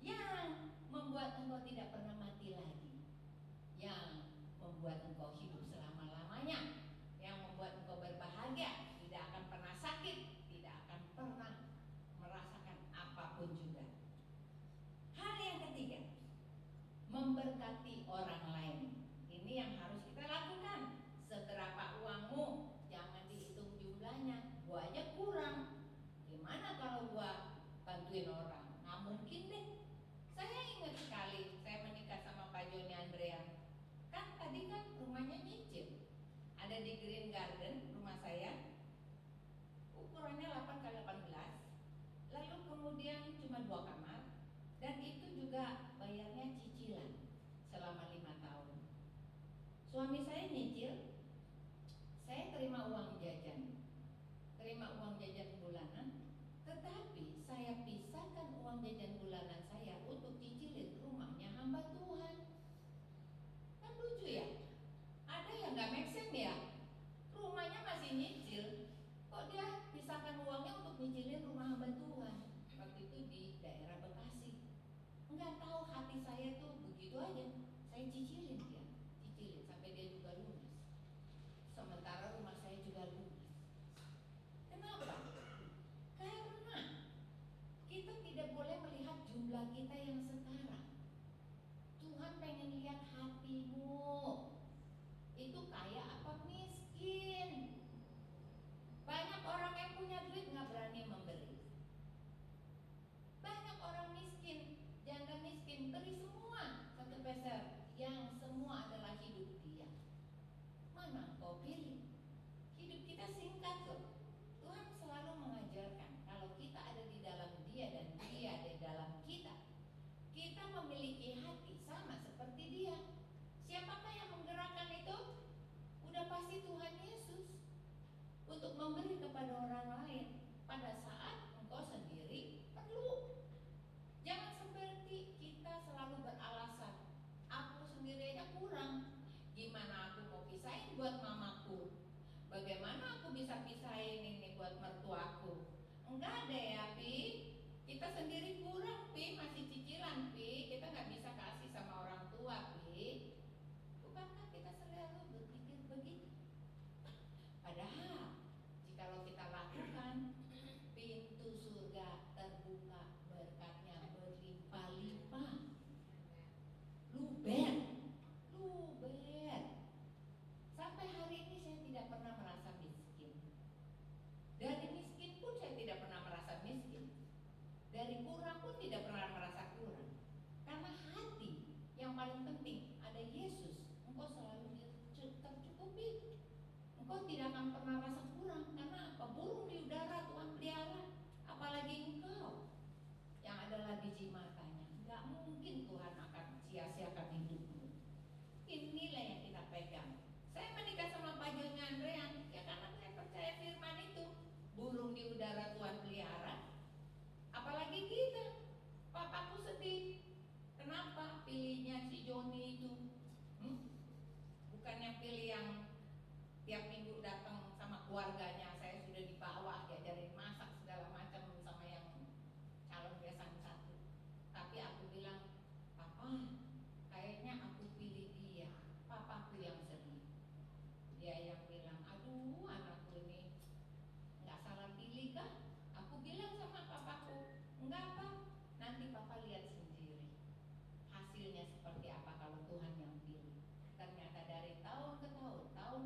yang membuat engkau tidak pernah mati lagi, yang membuat engkau hidup selama-lamanya, yang membuat engkau berbahagia, tidak akan pernah sakit, tidak akan pernah merasakan apapun juga. Hal yang ketiga, memberkati orang lain. Ini yang harus kita lakukan. Seberapa uangmu, jangan dihitung jumlahnya. Gua aja kurang, gimana kalau gua bantuin orang? Nggak mungkin deh. Saya ingat sekali, saya menikah sama Pak Joni Andrea. Kan tadi kan rumahnya nyicil, ada di Green Garden rumah saya, ukurannya 8x18, lalu kemudian cuma 2 kamar, dan itu juga bayarnya cicilan selama 5 tahun. Suami saya nyicil, saya terima uang jajan bulanan, tetapi saya pisahkan uang jajan bulanan saya untuk cicilin rumahnya hamba Tuhan. Kan lucu ya? Ada yang gak make sense ya? Rumahnya masih nyicil, kok dia pisahkan uangnya untuk nyicilin rumah hamba Tuhan? Waktu itu di daerah Bekasi. Nggak tahu hati saya tuh begitu aja, saya cicilin sampai dia juga lunas. Sementara rumah saya juga lunas. Kenapa? Karena kita tidak boleh melihat jumlah kita yang sekarang. Tuhan pengen lihat hatimu, itu kaya apa miskin. Banyak orang yang punya duit nggak berani memberi. Banyak orang miskin, janda miskin, beri semua 1 peser, yang semua adalah hidup dia. Mana kau pilih? Hidup kita singkat loh. Tuhan selalu mengajarkan kalau kita ada di dalam Dia dan Dia di dalam kita, kita memiliki hati sama seperti Dia. Siapakah yang menggerakkan itu? Udah pasti Tuhan Yesus, untuk memberi kepada orang lain pada saat engkau sendiri perlu. Jangan seperti kita selalu beralasan, aku sendiri aja kurang, gimana aku mau pisahin buat mamaku, bagaimana aku bisa pisahin ini buat mertuaku. Enggak deh ya Pi, kita sendiri kurang Pi, masih cicilan Pi, kita gak bisa kasih sama orang tua Pi. Bukankah kita selalu berpikir begitu? Padahal jikalau kita lakukan, pintu surga terbuka, berkatnya berlimpah-limpah. Luber. Sampai hari ini saya tidak pernah merasa miskin. Dari miskin pun saya tidak pernah merasa miskin. Dari kurang pun tidak pernah merasa kurang. Karena hati yang paling penting ada Yesus, engkau selalu tercukupi. Engkau tidak akan pernah merasa kurang. Karena apa? Burung di udara Tuhan pelihara. Apalagi engkau yang adalah biji matanya. Gak mungkin Tuhan akan sia-siakan hidupmu. Inilah yang kita pegang. Saya menikah sama Pak Joni Andrea ya karena saya percaya firman itu. Burung di udara Tuhan pelihara. Apalagi kita. Papaku sedih. Kenapa pilihnya si Joni itu? Bukannya pilih yang tiap minggu datang sama keluarganya. Saya sudah dibawa diajarin masak segala macam sama yang calon besan satu. Tapi aku bilang, Papa, kayaknya aku pilih dia. Papaku yang sedih. Dia yang bilang, aduh anakku ini nggak salah pilih kah? Aku bilang sama papaku, enggak Pak, nanti Papa lihat sendiri hasilnya seperti apa kalau Tuhan yang pilih. Ternyata dari tahun ke tahun,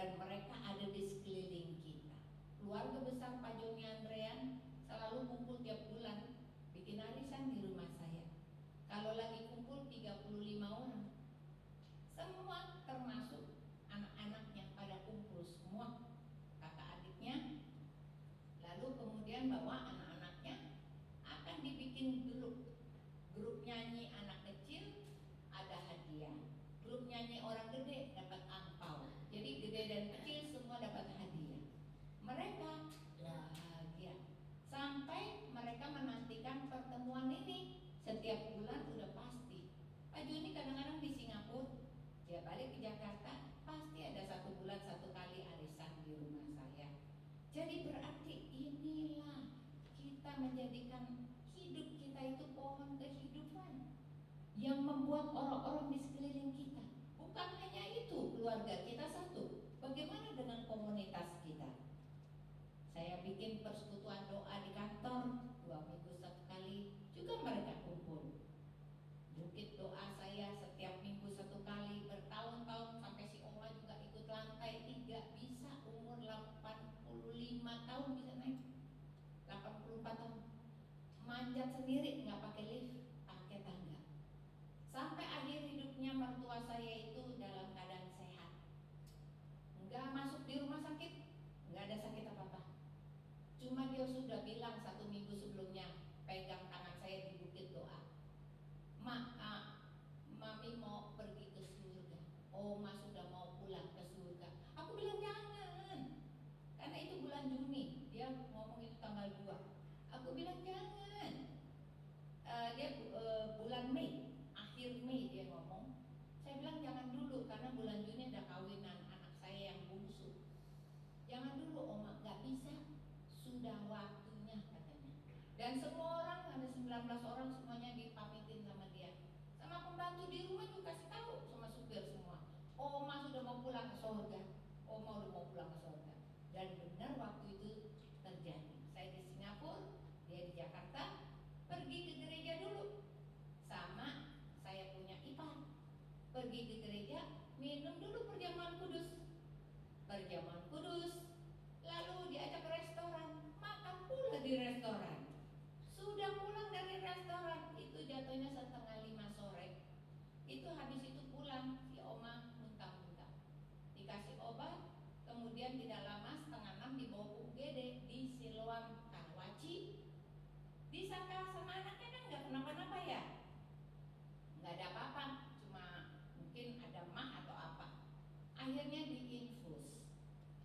dan mereka ada di sekeliling kita. Keluarga besar Pak Joni Andrean selalu kumpul tiap bulan, bikin arisan di rumah saya. Kalau lagi kumpul 35 orang, semua termasuk anak-anaknya pada kumpul semua, kakak adiknya. Lalu kemudian bawa anak-anaknya, akan dibikin grup nyanyi anak kecil ada hadiah, grup nyanyi orang gede dapat angpau. Jadi gede dan kecil semua dapat hadiah. Mereka bahagia sampai mereka menantikan pertemuan ini setiap bulan udah pasti. Pak Joni kadang-kadang di Singapura, dia balik ke Jakarta, pasti ada 1 bulan 1 kali arisan di rumah saya. Jadi berarti inilah kita menjadikan hidup kita itu pohon kehidupan yang membuat orang-orang di sekeliling kita. Bukan hanya itu, keluarga kita satu. Bagaimana dengan komunitas kita? Saya bikin persekutuan doa di kantor 2 minggu 1 kali, juga mereka kumpul. Bukit doa saya setiap minggu 1 kali, bertahun-tahun sampai si Oma juga ikut lantai 3, bisa umur 85 tahun bisa naik, 84 tahun, manjat sendiri nggak pakai lift, pakai tangga. Sampai akhir hidupnya mertua saya itu dalam keadaan sehat, nggak masuk di rumah sakit, nggak ada sakit apa-apa. Cuma dia sudah bilang 1 minggu sebelumnya, pegang tangan saya di bukit doa, Mami mau pergi ke surga, Oma sudah mau pulang ke surga. Aku bilang jangan, karena itu bulan Juni, dia ngomong itu tanggal 2. Aku bilang jangan. Dia bulan Mei, akhir Mei dia ngomong. Saya bilang jangan dulu, karena bulan Juni ada kawinan anak saya yang bungsu. Jangan dulu Oma, nggak bisa, sudah waktunya katanya. Dan semua orang, ada 19 orang semuanya dipamitin sama dia. Sama pembantu di rumah juga kasih tahu sama supir semua. Oma sudah mau pulang ke surga, Oma udah mau pulang ke surga. Dan benar waktu itu terjadi. Saya di Singapura, dia di Jakarta, pergi ke gereja dulu. Sama saya punya ipar, pergi ke gereja, minum dulu perjamuan kudus. Perjamuan kudus, lalu diajak ke restoran, makan pula di restoran. Sudah pulang dari restoran, itu jatuhnya 4:30 sore. Itu habis itu pulang, si Oma muntah-muntah, dikasih obat. Kemudian tidak lama 5:30 dibawa ke UGD di Siloam Karawaci. Disangka sama anaknya kan nggak kenapa-napa ya, nggak ada apa-apa, cuma mungkin ada mah atau apa. Akhirnya diinfus.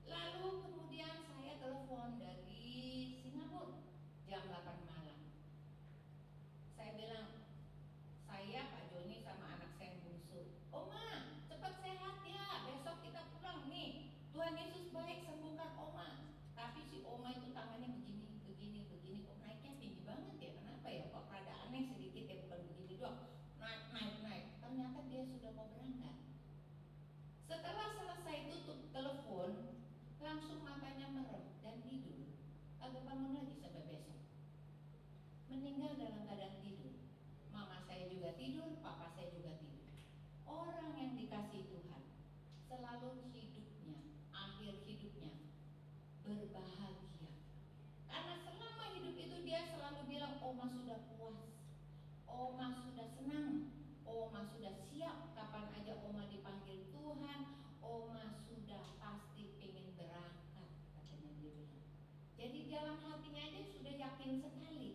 Lalu kemudian saya telepon dari Singapura jam 8 malam. Saya bilang, saya Pak Joni sama anak saya yang bungsu, Oma cepat sehat ya, besok kita pulang nih, Tuhan Yesus baik, sembuhkan Oma. Tapi si Oma itu tangannya begini, kok naiknya tinggi banget ya, kenapa ya, kok rada aneh sedikit ya, bukan begini doang, naik. Ternyata dia sudah mau berangkat. Setelah selesai tutup telepon, langsung matanya merem dan tidur, agak bangun lagi sampai besok. Meninggal dalam keadaan tidur. Mama saya juga tidur, papa saya juga tidur. Orang yang dikasih Tuhan selalu hidupnya, akhir hidupnya berbahagia. Karena selama hidup itu dia selalu bilang, Oma sudah puas, Oma sudah senang, Oma sudah siap, kapan aja Oma dipanggil Tuhan, Oma sudah pasti pengen berangkat, katanya dia bilang. Jadi dalam hatinya aja sudah yakin sekali.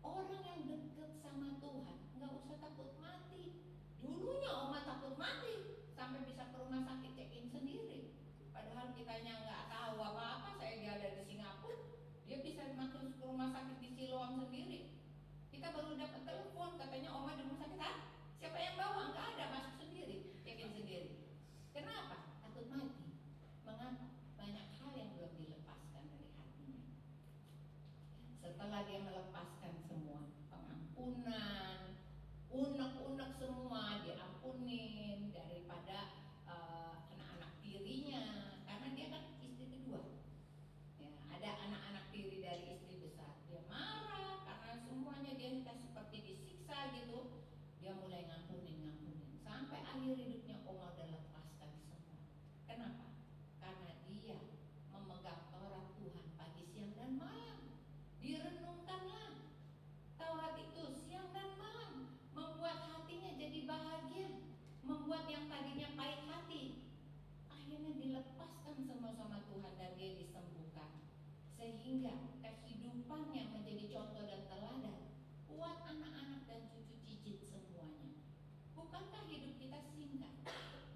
Orang yang dekat sama Tuhan nggak usah takut mati. Dulunya Oma takut mati, sampai bisa ke rumah sakit check-in sendiri. Padahal kitanya nggak tahu apa-apa. Saya dia ada di Singapura, dia bisa masuk ke rumah sakit di Siloam sendiri. Kita baru dapat telepon, katanya Oma di rumah sakit. Siapa yang bawa? Nggak ada, masuk sendiri, check-in sendiri. Kenapa? Takut mati. Mengapa? Banyak hal yang belum dilepaskan dari hatinya. Setelah dia melepaskan semua, pengampunan, unek-unek semua diampunin daripada anak-anak tirinya, karena dia kan istri kedua. Ya, ada anak-anak tiri dari istri besar. Dia marah karena semuanya dia seperti disiksa gitu. Dia mulai ngampunin. sehingga kehidupannya menjadi contoh dan teladan buat anak-anak dan cucu cicit semuanya. Bukankah hidup kita singkat?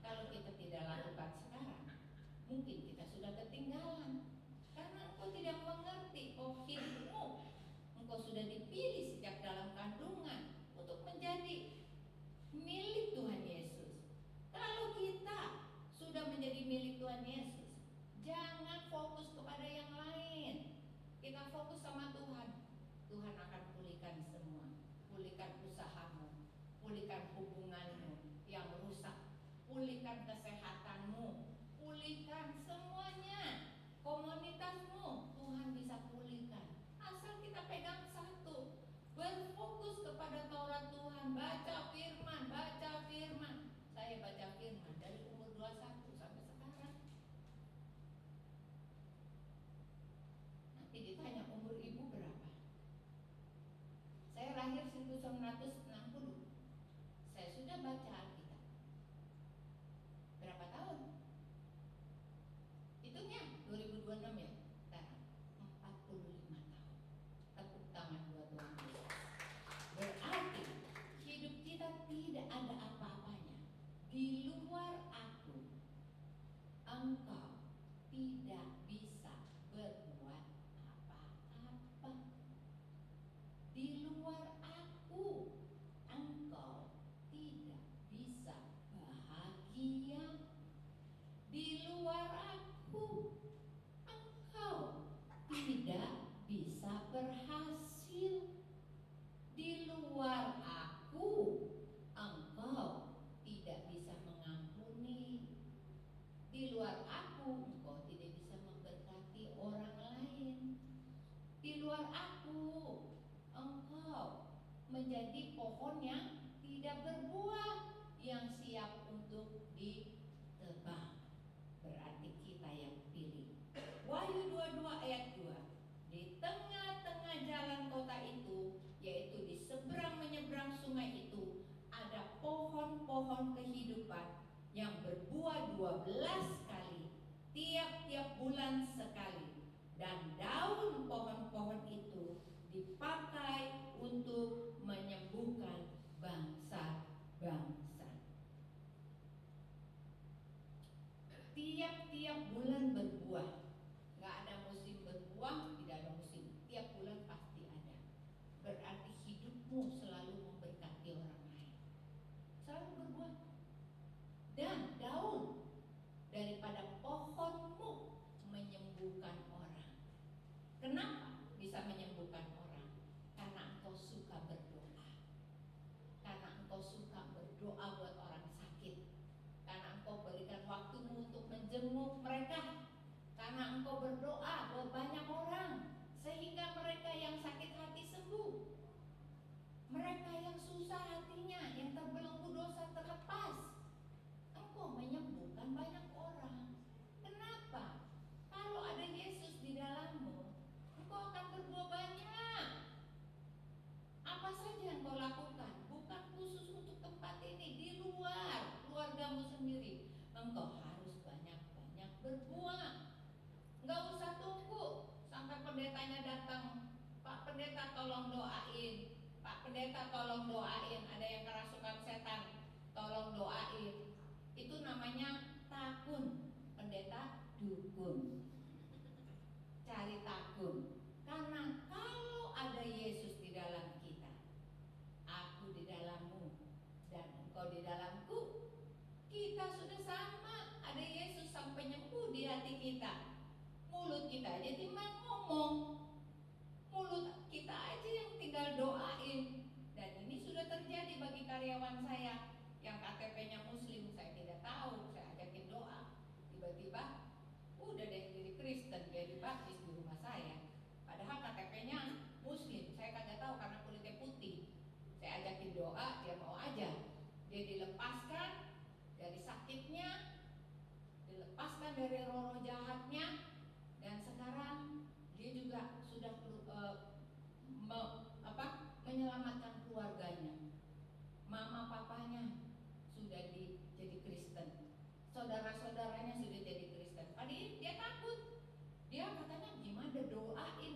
Kalau kita tidak lakukan sekarang, mungkin kita sudah ketinggalan. Karena engkau tidak mengerti bahwa hidupmu, engkau sudah dipilih sejak dalam kandungan untuk menjadi milik Tuhan Yesus. Kalau kita sudah menjadi milik Tuhan Yesus, jangan fokus kepada yang lain. Kita fokus sama Tuhan. Tuhan akan pulihkan semua. Pulihkan usahamu, pulihkan hubunganmu yang rusak, pulihkan kesehatanmu, pulihkan semuanya. Komunitasmu Tuhan bisa pulihkan. Asal kita pegang satu, berfokus kepada Taurat Tuhan, baca firman, baca firman. Saya baca firman dari umur 21 sampai sekarang. Nanti ditanya umur ibu berapa? Saya lahir 1960. Saya sudah baca Alkitab. Berapa tahun? Hitungnya 2026 ya. Sekarang 45 tahun. Tepuk tangan buat Tuhan Yesus. Berarti hidup kita tidak ada apa-apanya di luar aku. Engkau tidak bisa berbuat apa-apa. Di luar aku, engkau tidak bisa bahagia. Di luar aku, engkau tidak bisa berhasil. Di luar aku, engkau tidak bisa mengampuni. Di luar aku, engkau tidak bisa memberkati orang lain. Di luar aku, engkau menjadi pohon yang tidak berbuah, yang siap untuk ditebang. Berarti kita yang pilih. Wahyu 22 ayat 2. Di tengah-tengah jalan kota itu, yaitu di seberang menyeberang sungai itu, ada pohon-pohon kehidupan yang berbuah 12 kali, tiap-tiap bulan sekali. Dan daun pohon-pohon itu dipakai untuk menyembuhkan bangsa-bangsa. Tiap-tiap bulan berbuah. Gak ada musim berbuah, tidak ada musim. Tiap bulan pasti ada. Berarti hidupmu selalu memberkati orang lain. Selalu berbuah. Dan daun daripada pohonmu menyembuhkan orang. Kenapa bisa menyembuhkan orang? Karena engkau suka berdoa. Karena engkau suka berdoa buat orang sakit. Karena engkau berikan waktumu untuk menjenguk mereka. Karena engkau berdoa buat banyak orang, sehingga mereka yang sakit hati sembuh. Mereka yang susah hatinya, yang terbelenggu dosa terlepas. Engkau menyembuhkan banyak orang. Kenapa? Kalau ada Yesus di dalammu, engkau akan berbuah banyak. Apa saja yang kau lakukan, bukan khusus untuk tempat ini, di luar keluargamu sendiri, engkau harus banyak-banyak berbuah. Nggak usah tunggu sampai pendetanya datang. Pak pendeta tolong doain. Pak pendeta tolong doain. Ada yang kerasukan setan, tolong doain. Itu namanya takun. Pendeta dukun. Cari takun. Karena kalau ada Yesus di dalam kita, aku di dalammu dan engkau di dalamku, kita sudah sama. Ada Yesus sampai nyembuh di hati kita. Mulut kita aja timbang ngomong, mulut kita aja yang tinggal doain. Dan ini sudah terjadi bagi karyawan saya yang KTP-nya Muslim. Saya tidak tahu, saya ajakin doa. Tiba-tiba udah deh jadi Kristen, dia dibaptis di rumah saya. Padahal KTP-nya Muslim, saya kagak tahu karena kulitnya putih. Saya ajakin doa, dia mau aja. Dia dilepaskan dari sakitnya, dilepaskan dari roh jahatnya, dan sekarang dia juga sudah menyelamatkan keluarganya. Mama papanya sudah jadi Kristen, saudara-saudaranya sudah jadi Kristen. Padahal dia takut. Dia katanya gimana doain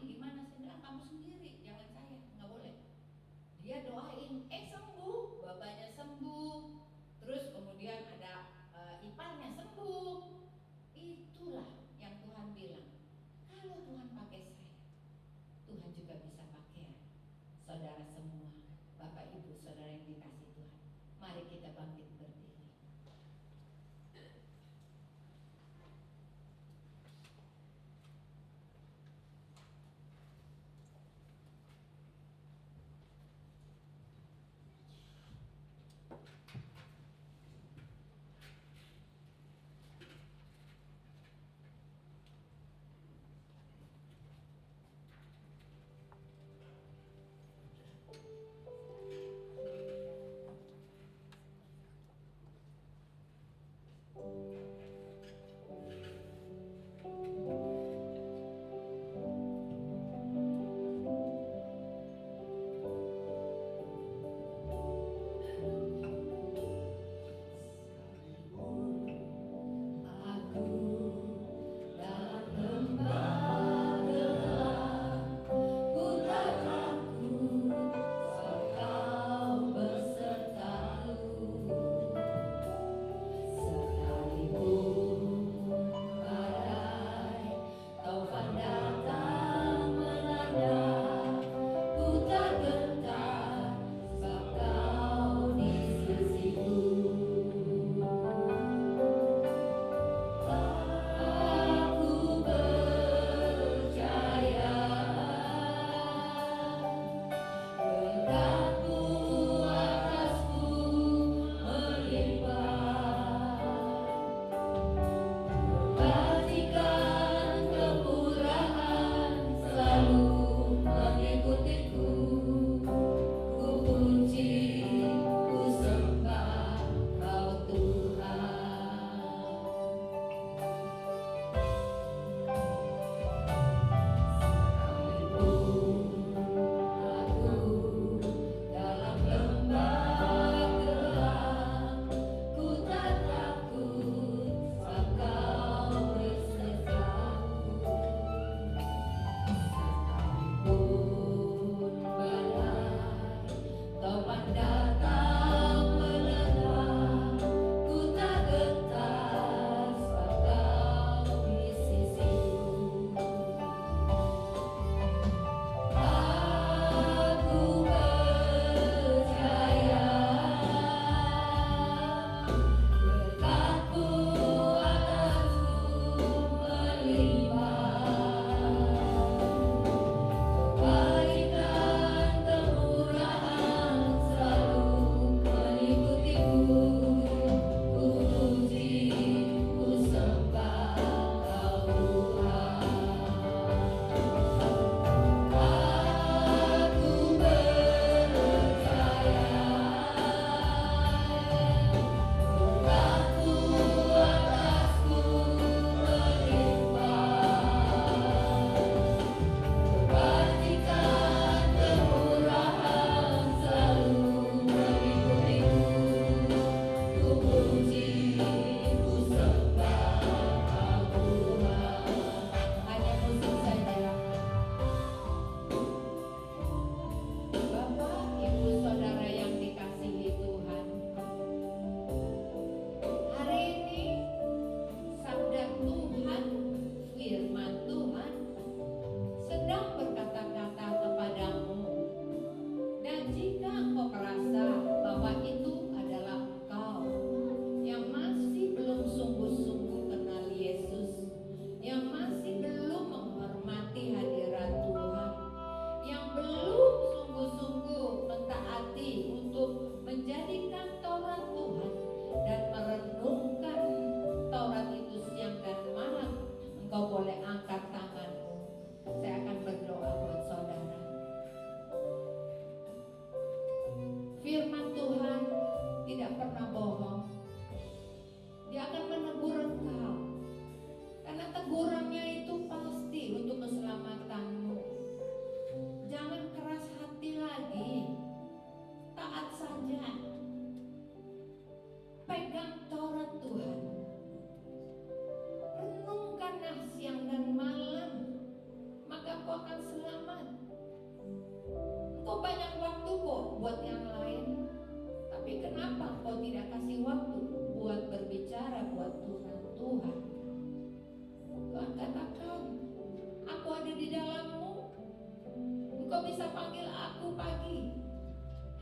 Engkau bisa panggil aku pagi,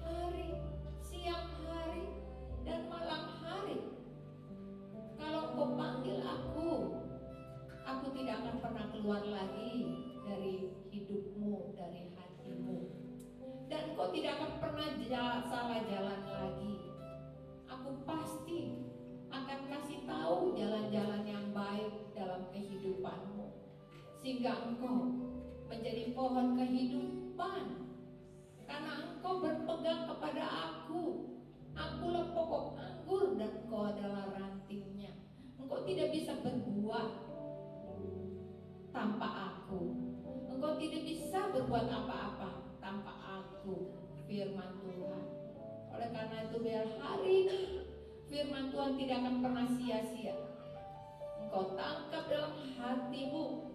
hari, siang hari, dan malam hari. Kalau Engkau panggil aku tidak akan pernah keluar lagi dari hidupmu, dari hatimu. Dan Engkau tidak akan pernah salah jalan lagi. Aku pasti akan kasih tahu jalan-jalan yang baik dalam kehidupanmu, sehingga engkau menjadi pohon kehidupan. Karena engkau berpegang kepada aku. Akulah pokok anggur dan engkau adalah rantingnya. Engkau tidak bisa berbuah tanpa aku. Engkau tidak bisa berbuat apa-apa tanpa aku, firman Tuhan. Oleh karena itu biar hari ini firman Tuhan tidak akan pernah sia-sia. Engkau tangkap dalam hatimu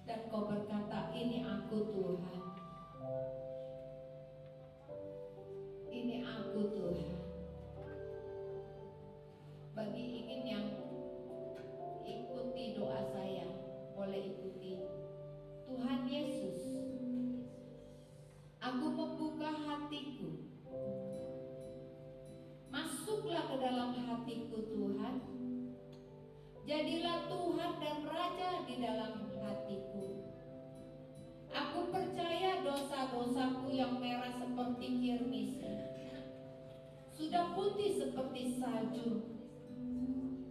dan kau berkata, ini aku Tuhan. Ini aku Tuhan. Bagi ingin yang ikuti doa saya, boleh ikuti. Tuhan Yesus, aku membuka hatiku. Masuklah ke dalam hatiku Tuhan. Jadilah Tuhan dan Raja di dalam hatiku. Aku percaya dosa-dosaku yang merah seperti kirmis sudah putih seperti salju.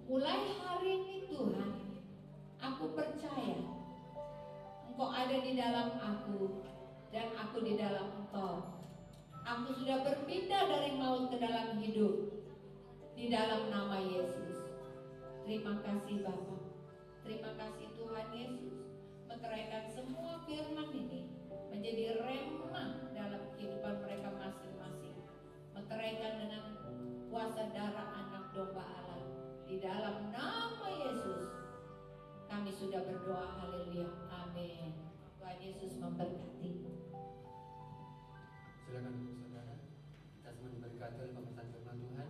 Mulai hari ini Tuhan, aku percaya Engkau ada di dalam aku dan aku di dalam Engkau. Aku sudah berpindah dari maut ke dalam hidup di dalam nama Yesus. Terima kasih Bapa. Terima kasih Tuhan Yesus meteraikan semua firman ini menjadi rema dalam kehidupan mereka masing-masing. Meteraikan dengan kuasa darah anak domba Allah. Di dalam nama Yesus kami sudah berdoa, haleluya, amin. Tuhan Yesus memberkati. Silakan saudara, kita semua diberkati oleh pementasan firman Tuhan.